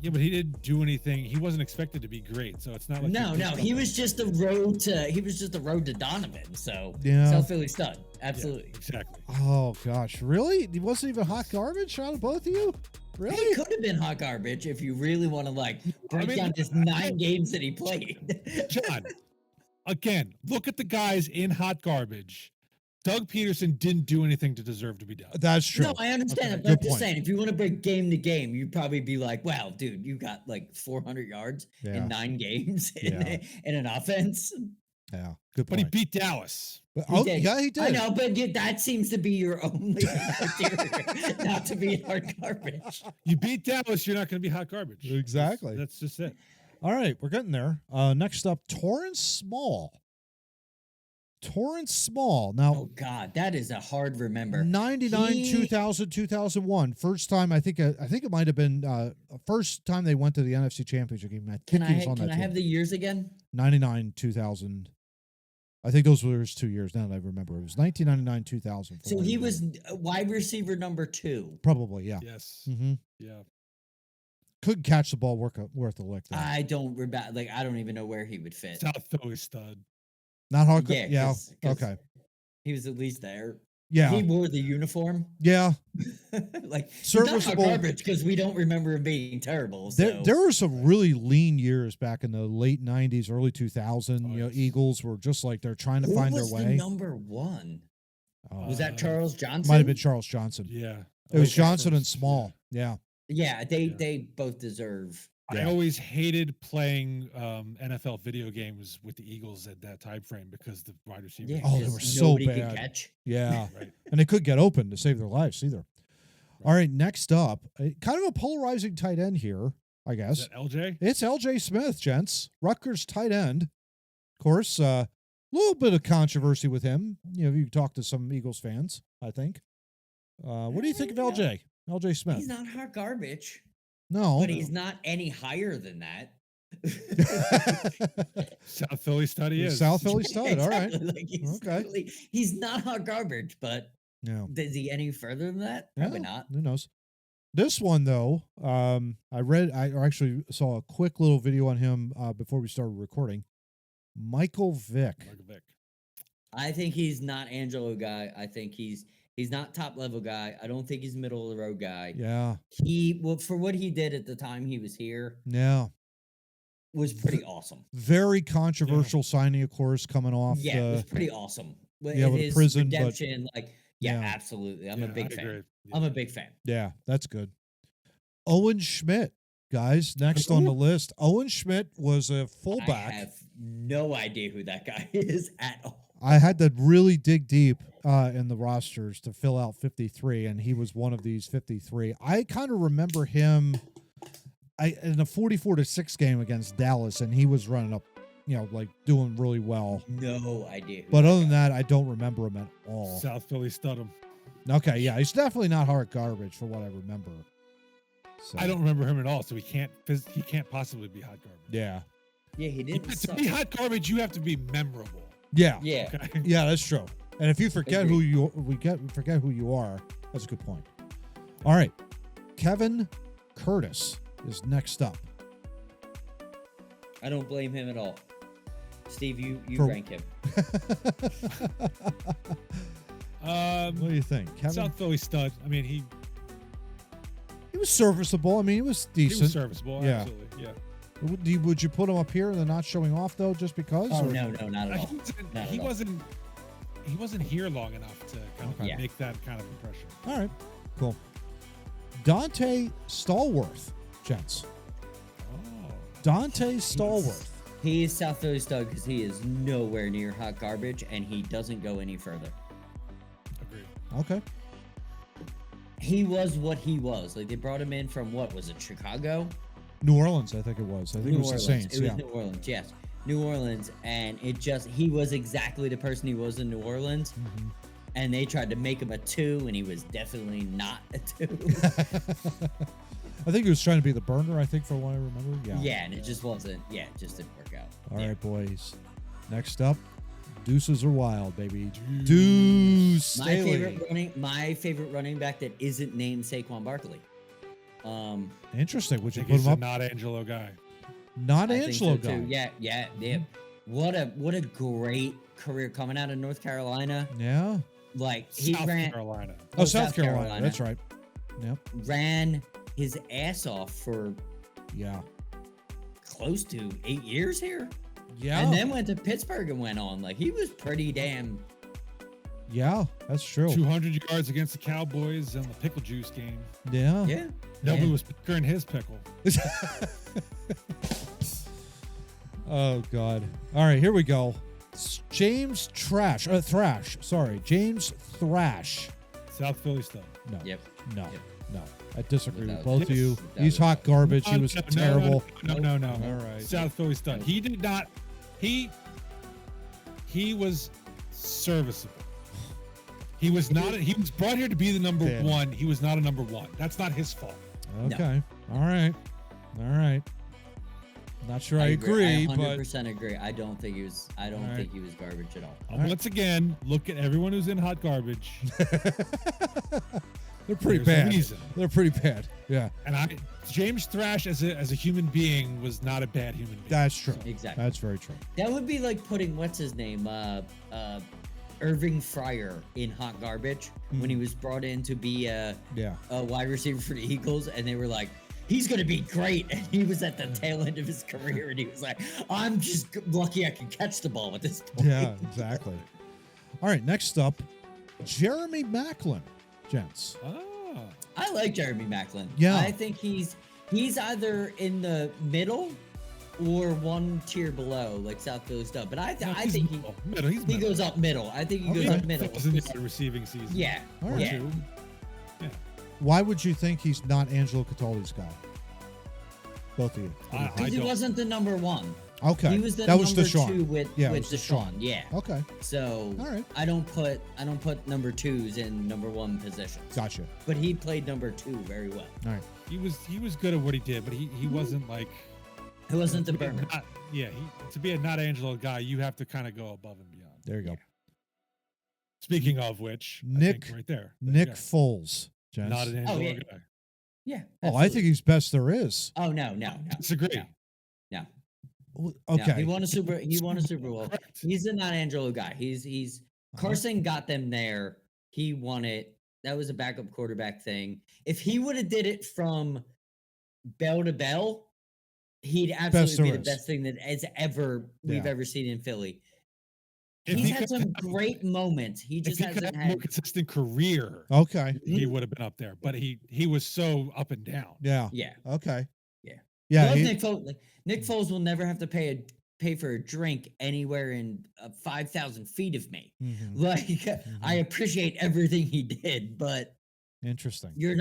Yeah, but he didn't do anything. He wasn't expected to be great, so it's not like he was just the road to Donovan. So South Philly stud, absolutely, exactly. Oh gosh, really? He wasn't even hot garbage out of both of you? Really? He could have been hot garbage if you really want to break down just 9 games that he played. John, again, look at the guys in hot garbage. Doug Peterson didn't do anything to deserve to be done. That's true. No, I understand it, but I'm just saying, if you want to break game to game, you'd probably be like, wow, dude, you got 400 yards in 9 games in an offense. Yeah, good point. But he beat Dallas. He did. Yeah, he did. I know, but that seems to be your only criteria, not to be hot garbage. You beat Dallas, you're not going to be hot garbage. Exactly. That's just it. All right, we're getting there. Next up, Torrance Small. Torrance Small. Now, oh God, that is a hard remember. 99, 2000, 2001. First time, I think it might have been first time they went to the NFC Championship game. Can I have the years again? 99, 2000. I think those were his 2 years. Now that I remember, it was 1999, 2000. So he was wide receiver number 2. Probably, yeah. Yes. Mm-hmm. Yeah. Couldn't catch the ball worth a lick. Though. I don't even know where he would fit. South Philly stud. Not hard. Yeah. Okay. He was at least there. Yeah. He wore the uniform. Yeah. Serviceable garbage because we don't remember him being terrible. So. There were some really lean years back in the late 90s, early 2000. Eagles were just like they're trying to find their way. The number 1? Was that Charles Johnson? Might have been Charles Johnson. Yeah. It was Johnson and Small. Yeah. Yeah, they both deserve. I Yeah. always hated playing NFL video games with the Eagles at that time frame because the wide receivers. Yeah, Oh, they 'cause were so nobody could bad. catch. Yeah. Right. And they could get open to save their lives either. All right, next up, kind of a polarizing tight end here, I Is guess. that LJ? It's LJ Smith, gents. Rutgers tight end. Of course, a little bit of controversy with him. You know, you talk to some Eagles fans, I think. What do you think of LJ? LJ Smith? He's not hot garbage, No. but he's not any higher than that. South Philly stud he is. South Philly stud. All right. Exactly, like, he's Okay. really- he's not hot garbage, but Yeah. is he any further than that? Probably Yeah, not. Who knows? This one though, I actually saw a quick little video on him before we started recording. Michael Vick. Michael Vick. I think he's not Angelo guy. I think he's not top level guy. I don't think he's middle of the road guy. Yeah. For what he did at the time he was here Yeah. was pretty awesome. Very controversial signing, of course, coming off. Yeah, it was pretty awesome. yeah, with his prison, but- redemption, yeah, Yeah. absolutely. I'm a Yeah, big I fan. agree. Yeah. I'm a big fan. Yeah, that's good. Owen Schmidt, guys, next on the list. Owen Schmidt was a I fullback. have no idea who that guy is at all. I had to really dig deep in the rosters to fill out 53, and he was one of these 53. I kind of remember him in a 44-6 game against Dallas, and he was running up, like doing really well. No idea. But other than that, I don't remember him at all. South Philly stud him. Okay, yeah, he's definitely not hard garbage for what I remember. So, I don't remember him at all, so he can't possibly be hot garbage. Yeah. Yeah, he didn't. To suck. be hot garbage, you have to be memorable. Yeah. Yeah. Okay. Yeah, that's true. And if you forget Agreed. forget who you are, that's a good point. All right. Kevin Curtis is next up. I don't blame him at all. Steve, you For- rank him. What do you think? Kevin? South Philly stud. I mean, he was serviceable. I mean, he was decent. was serviceable. Yeah. Absolutely. Yeah. Would you put him up here and then not showing off though, just because? Oh or- no, not at all. Not He at all. wasn't here long enough to kind of Yeah. make that kind of impression. All right, cool. Dante Stallworth, gents. Oh. Dante Stallworth. He is South Philly stud because he is nowhere near hot garbage, and he doesn't go any further. Agreed. Okay. He was what he was. Like they brought him in from what was it, Chicago? New Orleans, I think it was. I think it was the Saints. It was Yeah. New Orleans, yes. New Orleans, and he was exactly the person he was in New Orleans. Mhm. And they tried to make him a 2, and he was definitely not a 2. I think he was trying to be the burner, I think, for what I remember. Yeah. Yeah, and it just wasn't. Yeah, it just didn't work out. All Yeah. right, boys. Next up, Deuces are wild, baby. Deuce My Staley. favorite running back that isn't named Saquon Barkley. Interesting. Would I you think put he's him a up? not Angelo guy. Not I think Angelo so, too. guy. Yeah. What a great career coming out of North Carolina. Yeah. Like he South ran Carolina. Oh, South Carolina. That's right. Yep. ran his ass off for Yeah. close to 8 years here. Yeah. And then went to Pittsburgh and went on. Like he was pretty damn. Yeah, that's true. 200 yards against the Cowboys in the pickle juice game. Yeah. Yeah. Nobody Yeah. was pickering his pickle. Oh God. All right, here we go. James Thrash. James Thrash. South Philly stuff. No. Yep. No. Yep. No. I disagree with Without- both of you. without He's a hot garbage. He No, was no, terrible. No. All right. South Philly stud. He did not. He was serviceable. He was not. He was brought here to be the number Yeah. one. He was not a number one. That's not his fault. Okay. All right. Not sure I agree, I but 100% agree. I don't think he was. I don't All right. think he was garbage at all. All right. Once again, look at everyone who's in hot garbage. they're pretty There's a bad. reason. They're pretty bad. Yeah, And James Thrash as a human being was not a bad human being. that's true. Exactly. That's very true. That would be like putting what's his name, Irving Fryer in hot garbage when he was brought in to be Yeah. a wide receiver for the Eagles, and they were like, he's gonna be great, and he was at the tail end of his career, and he was like, I'm just lucky I can catch the ball at this point. Yeah, exactly. All right, next up, Jeremy Maclin, gents. Ah. I like Jeremy Maclin. Yeah. I think he's He's either in the middle or one tier below, like South Philly Stud. But I He's think middle. He's he middle. goes up middle. I think he goes Okay. up middle. That was in the receiving season. Yeah. All Or right. Yeah. two. Yeah. Why would you think he's not Angelo Cataldi's guy? Both of you. I Because he don't. wasn't the number one. Okay. He was the that was number Deshaun. two with Yeah, it was Deshaun. Deshaun. Yeah. Okay. So All right. I don't put number twos in number one positions. Gotcha. But he played number two very well. All right. He was good at what he did, but he wasn't like. It wasn't the to be a burner. to be a not Angelo guy, you have to kind of go above and beyond. There you go. Speaking of which, I Nick- think right there, Nick yeah, Foles. Gents. not an Angelo yeah. guy. Yeah. Oh, I absolutely. think he's best there is. Oh no. Disagree. No. Okay. No, he won a Super Bowl. Correct. He's a not Angelo guy. He's Uh-huh. Carson got them there. He won it. That was a backup quarterback thing. If he would have did it from bell to bell, he'd absolutely be there the is. best thing that we've Yeah. ever seen in Philly. If He's he had could some have- great moments. He If just he could hasn't have a more had. consistent career, Okay. he would have been up there. But he was so up and down. Yeah. Yeah. Okay. Yeah. Yeah. Love he- Nick Foles. Like, Nick Foles will never have to pay for a drink anywhere in 5,000 feet of me. Mhm. Like Mm-hmm. I appreciate everything he did, but Interesting. you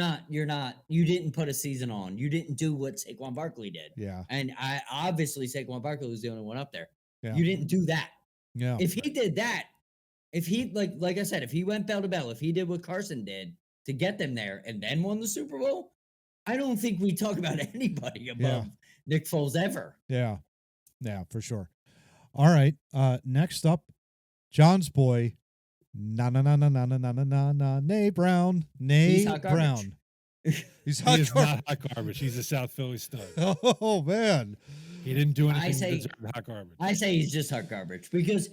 didn't put a season on. You didn't do what Saquon Barkley did. Yeah. And obviously Saquon Barkley was the only one up there. Yeah. You didn't do that. Yeah. If he did that, if he like I said, if he went bell to bell, if he did what Carson did to get them there and then won the Super Bowl, I don't think we talk about anybody above Nick Foles ever. Yeah. Yeah, for sure. All right. Next up, John's boy, Nay Brown. Nay He's hot garbage. Brown. He's He hot is garbage. not hot garbage. He's a South Philly stud. Oh man. He didn't do I anything say- to deserve hot garbage. I say he's just hot garbage because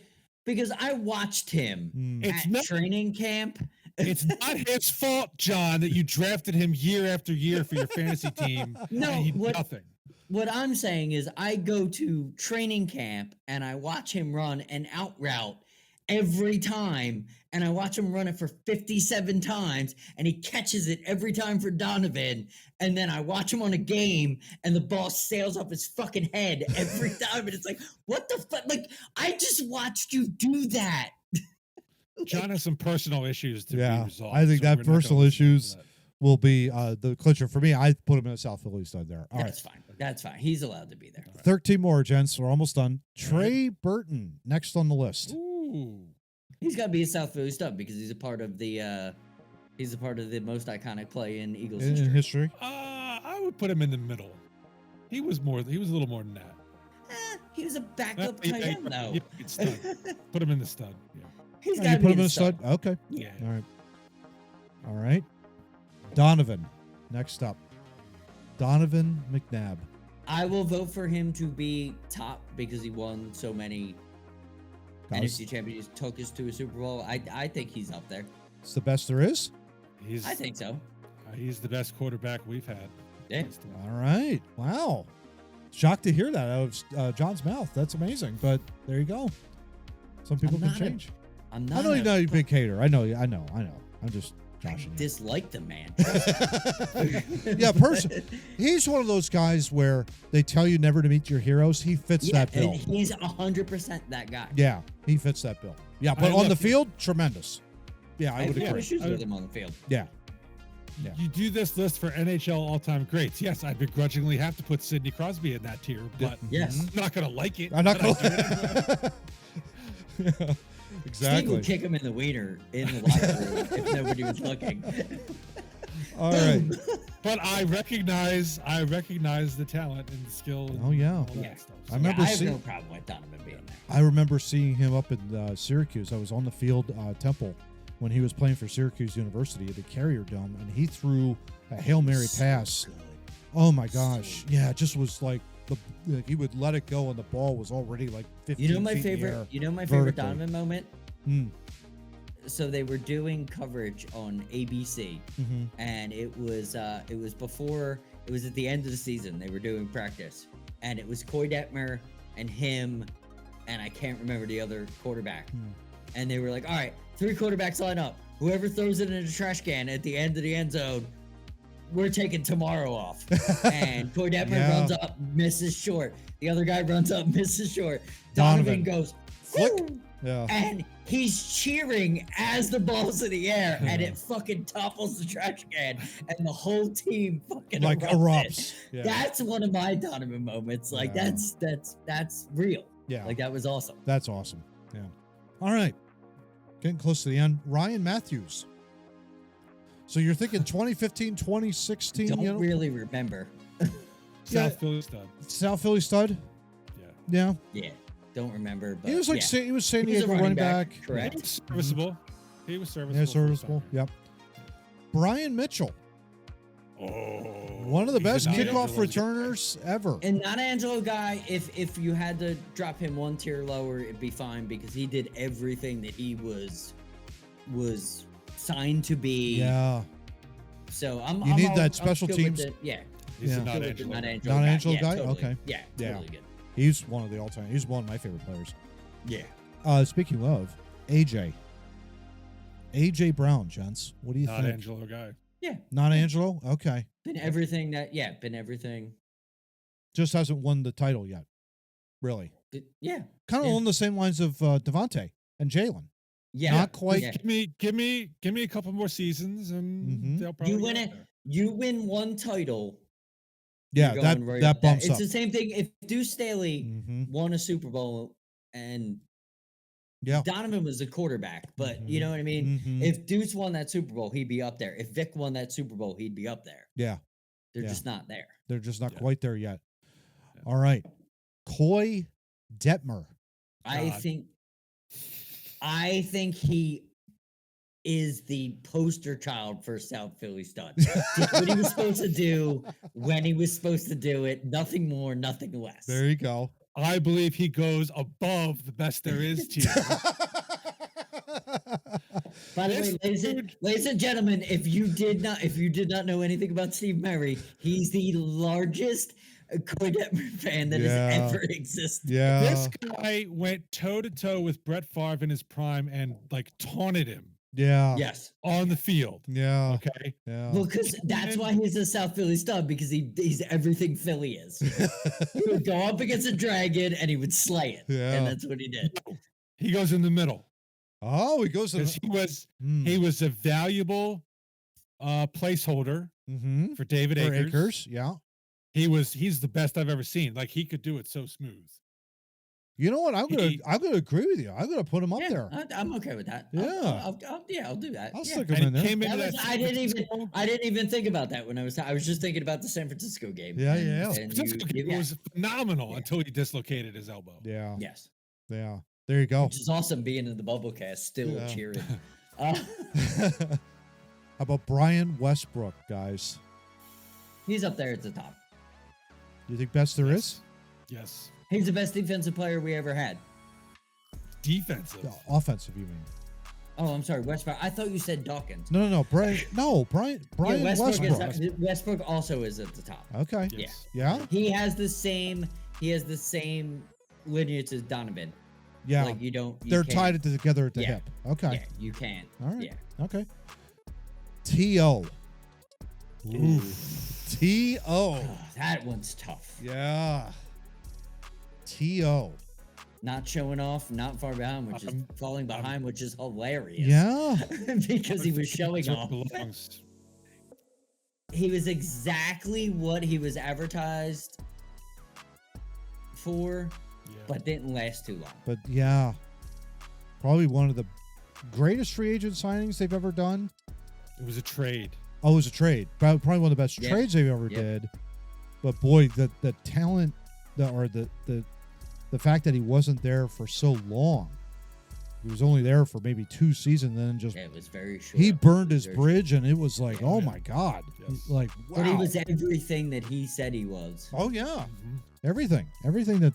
I watched him Mm. It's at not- training camp. It's not his fault, John, that you drafted him year after year for your fantasy team. No, and he did what- nothing. What I'm saying is I go to training camp and I watch him run an out route every time, and I watch him run it for 57 times, and he catches it every time for Donovan, and then I watch him on a game, and the ball sails off his fucking head every time, and it's like, what the fuck? Like, I just watched you do that. John has some personal issues to be Yeah, resolved. I think so that we're not gonna personal listen to issues that. will be the clincher for me. I put him in a South Philly stud there. All right. That's fine. That's fine. He's allowed to be there. 13 more, gents. We're almost done. Trey Burton, next on the list. Ooh. He's got to be a South Philly stud because he's a part of the most iconic play in Eagles In history. history. I would put him in the middle. He was a little more than that. He was a backup Yeah, tight end, though. yeah, it's stud. Put him in the stud. Yeah. He's Oh, got you to put be him in the a stud? Okay. Yeah. All right. All right. Donovan, next up. Donovan McNabb. I will vote for him to be top because he won so many Guys, NFC championships, took us to a Super Bowl. I think he's up there. it's the best there is. He's I think so. he's the best quarterback we've had. Yeah. All right. Wow. Shocked to hear that out of John's mouth. That's amazing. But there you go. Some people I'm can not a- change. I'm I not. know a- you're not a big hater. I know. I'm just I joshing you. dislike the man. Yeah, he's one of those guys where they tell you never to meet your heroes. He fits Yeah, that bill. and he's 100% that guy. Yeah, he fits that bill. Yeah, but I on love the you. field, tremendous. Yeah, I I would have no agree. issues with him on the field. Yeah. Yeah. You do this list for NHL all-time greats. Yes, I begrudgingly have to put Sidney Crosby in that tier, but Yes. I'm not going to like it. I'm not but I going do it. to. Yeah, Steve exactly. would kick him in the wiener in the locker room if nobody was looking. All right. But I recognize the talent and the skill. And Oh, yeah. all Yeah. that stuff. I remember I have seeing- no problem with Donovan being there. I remember seeing him up in Syracuse. I was on the field, Temple, when he was playing for Syracuse University at the Carrier Dome, and he threw a Hail Mary pass. Oh my gosh! Yeah, it just was like he would let it go, and the ball was already like 15 You know my feet in the favorite. air. You know my favorite vertically. Donovan moment. Mm, So they were doing coverage on ABC, mhm. and it was at the end of the season. They were doing practice, and it was Coy Detmer and him, and I can't remember the other quarterback. Hmm. And they were like, "All right, 3 quarterbacks line up. Whoever throws it in a trash can at the end of the end zone we're taking tomorrow off. And Corey Detmer Yeah. runs up, misses short. The other guy runs up, misses short. Donovan. Donovan goes, Flick. "Woo!" Yeah. And he's cheering as the ball's in the air, and it fucking topples the trash can, and the whole team fucking Like erupts. erupts. Yeah. That's one of my Donovan moments. Like Yeah. that's real. Yeah. Like that was awesome. That's awesome. Yeah. All right. Getting close to the end. Ryan Matthews. So you're thinking 2015, 2016, Don't you know? really remember. South Philly stud. South Philly stud? Yeah. Yeah. Yeah, don't remember. But He was like yeah. he was San He was a Diego running back. correct? He was serviceable. He was serviceable. Yeah, for serviceable. something. Yep. Brian Mitchell. Oh, One of the he's best an kickoff Angelo guy. returners ever. And not Angelo guy, if you had to drop him one tier lower, it'd be fine because he did everything that he was signed to be. Yeah. So You need that special good with teams. it. Yeah. He's Yeah. a not Good with the Angelo. not Angelo Not guy. Angelo Yeah, guy? totally. Okay. Yeah, Yeah. totally good. He's one of the all-time. He's one of my favorite players. Yeah. Speaking of AJ Brown, gents. What do you Not think? Angelo guy. Yeah. Not Angelo? Okay. Been everything that been everything. Just hasn't won the title yet. Really. Yeah. Kind of Yeah. along the same lines of Devontae and Jalen. Yeah. Not quite. Yeah. Give me a couple more seasons, and Mhm. they'll probably You win get it. up there. You win one title. Yeah, you're that going right that up there. bumps It's up. the same thing. If Deuce Staley Mhm. won a Super Bowl and Yeah. Donovan was the quarterback, but you Mhm. know what I mean? Mhm. If Deuce won that Super Bowl, he'd be up there. If Vic won that Super Bowl, he'd be up there. Yeah. They're Yeah. just not there. They're just not Yeah. quite there yet. Yeah. All right. Coy Detmer. I God. think he is the poster child for South Philly stud. Did what he was supposed to do when he was supposed to do it. Nothing more, nothing less. There you go. I believe he goes above the best there is tier. By the This way, dude- ladies and gentlemen, if you did not know anything about Steve Murray, he's the largest Coy Detmer fan that Yeah. has ever existed. Yeah. This guy went toe to toe with Brett Favre in his prime and like taunted him Yeah. Yes. on the field. Yeah. Okay. Yeah. Well, because that's why he's a South Philly stud, because he's everything Philly is. He would go up against a dragon and he would slay it. Yeah. And that's what he did. He goes in the middle Oh, he goes to because Hmm. he was a valuable placeholder Mhm. for David For Akers. Akers. Yeah. He's the best I've ever seen. Like he could do it so smooth. You know what? I'm He- gonna agree with you. I'm gonna put him up Yeah, there. I'm okay with that. Yeah. I'll do that. I'll Yeah. stick him And in he there. came into That was, that I didn't even San Francisco- I didn't even think about that when I was just thinking about the San Francisco game. Yeah, and- yeah. and San Francisco game yeah. was phenomenal Yeah. until he dislocated his elbow. Yeah. Yes. Yeah. There you go. Which is awesome being in the bubble cast, still Yeah. cheering. How about Brian Westbrook, guys? He's up there at the top. You think best there is? Yes. He's the best defensive player we ever had. Defensive. No, offensive, you mean? Oh, I'm sorry, Westbrook. I thought you said Dawkins. No. Brian. No, Brian. Brian Yeah, Westbrook. Westbrook also is at the top. Okay. Yes. Yeah. He has the same lineage as Donovan. Yeah. Like you They're can't- tied together at the Yeah. hip. Okay. Yeah, you can't. All right. Yeah. Okay. T.O. Oof. T.O. Oh, that one's tough. Yeah. T.O. Not showing off, not far behind, which is falling behind, which is hilarious. Yeah. Because he was showing That's where off. it belongs. He was exactly what he was advertised for, Yeah. but didn't last too long. But yeah. Probably one of the greatest free agent signings they've ever done. It was a trade. Oh, it was a trade. Probably one of the best Yeah. trades they've ever Yep. did. But boy, the talent, the fact that he wasn't there for so long. He was only there for maybe 2 seasons, and then just Yeah, it was very short. he burned his Very bridge, and it was like, Yeah. oh my god, Yes. like wow. But he was everything that he said he was. Oh yeah, Mhm. everything that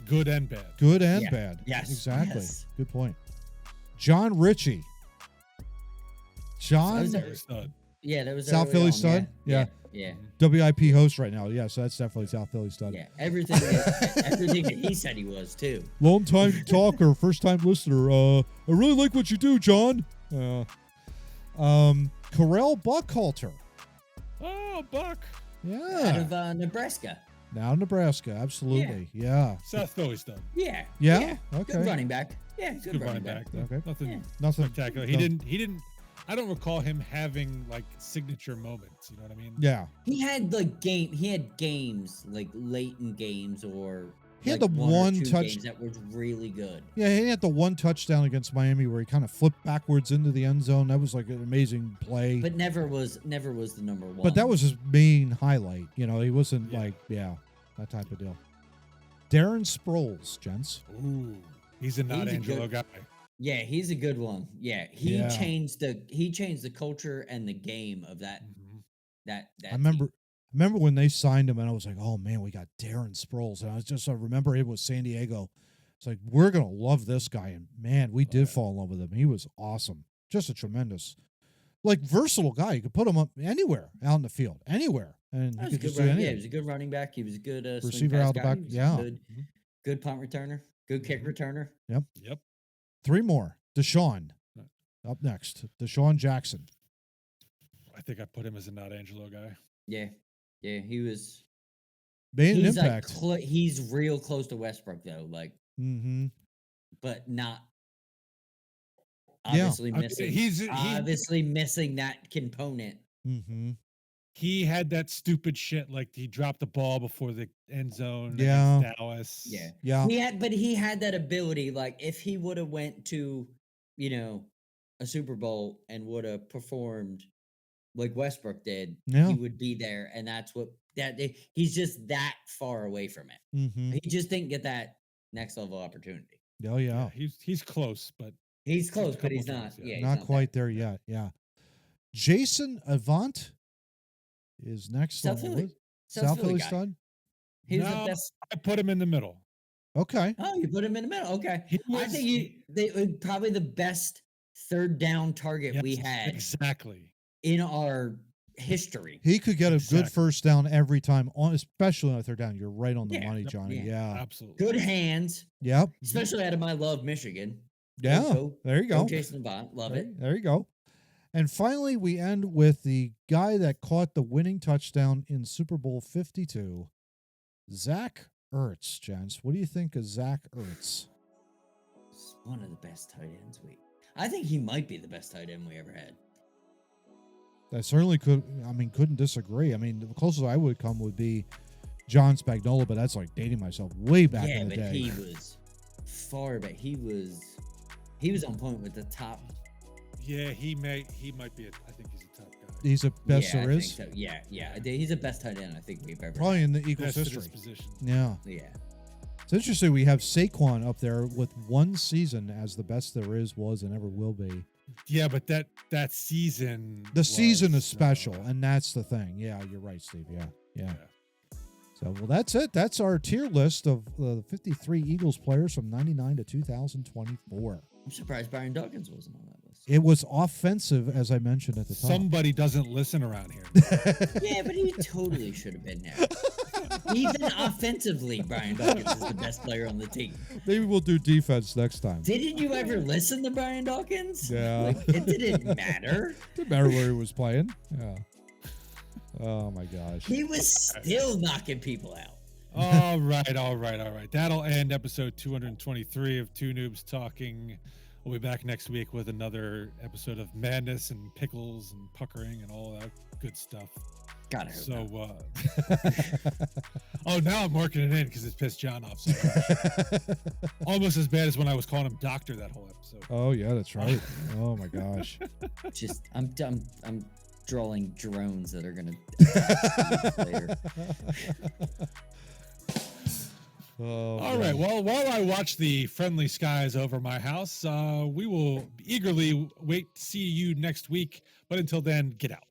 Good and bad. good and Yeah. bad. Yes. exactly. Yes. Good point. John Ritchie. John Those are- Very stud. Yeah, that was South early Philly on, stud? Yeah. Yeah. Yeah. WIP host right now. Yeah, so that's definitely South Philly stud. Yeah. Everything that he said he was too. Long time talker, first time listener. I really like what you do, John. Carell Buckhalter. Oh, Buck. Out Yeah. of Nebraska. Now Nebraska. Absolutely. Yeah. South Philly stud. Yeah. Yeah? Okay. Good running back. Yeah, Good running back. Okay. Nothing Yeah. Nothing. spectacular. He didn't. I don't recall him having like signature moments. You know what I mean? Yeah. He had games like late in games or He had like the one or one two touch- games that was really good. Yeah, he had the one touchdown against Miami where he kind of flipped backwards into the end zone. That was like an amazing play. But never was the number one. But that was his main highlight. You know, he wasn't Yeah. that type of deal. Darren Sproles, gents. Ooh, he's a not He's a Angelo good- guy. Yeah, he's a good one. Yeah, he Yeah. changed the culture and the game of that Mhm. that. I remember when they signed him, and I was like, "Oh man, we got Darren Sproles." And I remember it was San Diego. It's like we're gonna love this guy, and man, we did yeah. fall in love with him. He was awesome, just a tremendous, like versatile guy. You could put him up anywhere out in the field, anywhere, and That he was a could good just do running. Yeah, anything. he was a good running back. He was a good swing Receiver pass out the guy. back, He was a yeah. good punt returner. Good kick returner. Yep. 3 more. Deshaun Right. up next. Deshaun Jackson. I think I put him as a not Angelo guy. Yeah, he was. Made an He's impact. like he's real close to Westbrook though, like, Mm-hmm. but not. Yeah. Obviously I mean, missing. Obviously missing that component. Mm-hmm. He had that stupid shit like he dropped the ball before the end zone Yeah. against Dallas. Yeah. Yeah. He had that ability. Like if he would have went to, a Super Bowl and would have performed like Westbrook did, Yeah. he would be there. And that's he's just that far away from it. Mm-hmm. He just didn't get that next level opportunity. Oh yeah. He's close, but He's close, a but he's couple not. things, yeah. Yeah, he's Not quite there Yeah. yet. Yeah. Jason Avant is next South on the Philly. list. South South Philly Philly guy. stud. He was No. the best. I put him in the middle. Okay. Oh, you put him in the middle. Okay. He I was- think they probably the best third down target we Yes, had exactly. in our history. He could get a good Exactly. first down every time, especially on a third down. You're right on the Yeah, money, yep, Johnny. yeah. Yeah. Absolutely. Good hands, Yep. especially out of my love, Michigan. Yeah. Go, There you go go. Jason Avant. Love it. There you go. And finally, we end with the guy that caught the winning touchdown in Super Bowl 52, Zach Ertz, gents. What do you think of Zach Ertz? It's one of the best tight ends I think he might be the best tight end we ever had. I certainly couldn't disagree. I mean, the closest I would come would be John Spagnuolo, but that's like dating myself way back yeah, in the but day. he was far back. He was on point with the top. Yeah, he might be. I think he's a top guy. He's the best yeah, there I is. think so. Yeah. He's the best tight end I think we've ever Probably in the Eagles Best at his history. position. Yeah. had. Yeah. It's interesting we have Saquon up there with one season as the best there was, and ever will be. Yeah, but that season. The season was, is special, and that's the thing. Yeah, you're right, Steve. Yeah. So, well, that's it. That's our tier list of the 53 Eagles players from 99 to 2024. I'm surprised Brian Dawkins wasn't on that list. It was offensive, as I mentioned at the top. Somebody doesn't listen around here. Yeah, but he totally should have been there. Even offensively, Brian Dawkins is the best player on the team. Maybe we'll do defense next time. Didn't you ever listen to Brian Dawkins? Yeah. Like, it didn't matter. Didn't matter where he was playing. Yeah. Oh, my gosh. He was still knocking people out. All right. That'll end episode 223 of Two Noobs Talking. We'll be back next week with another episode of madness and pickles and puckering and all that good stuff. Gotta hope So, oh, now I'm working it in because it's pissed John off so much. Almost as bad as when I was calling him doctor that whole episode. Oh, yeah, that's right. Oh, my gosh. just I'm drawing drones that are gonna later. Oh, All right. Well, while I watch the friendly skies over my house, we will eagerly wait to see you next week. But until then, get out.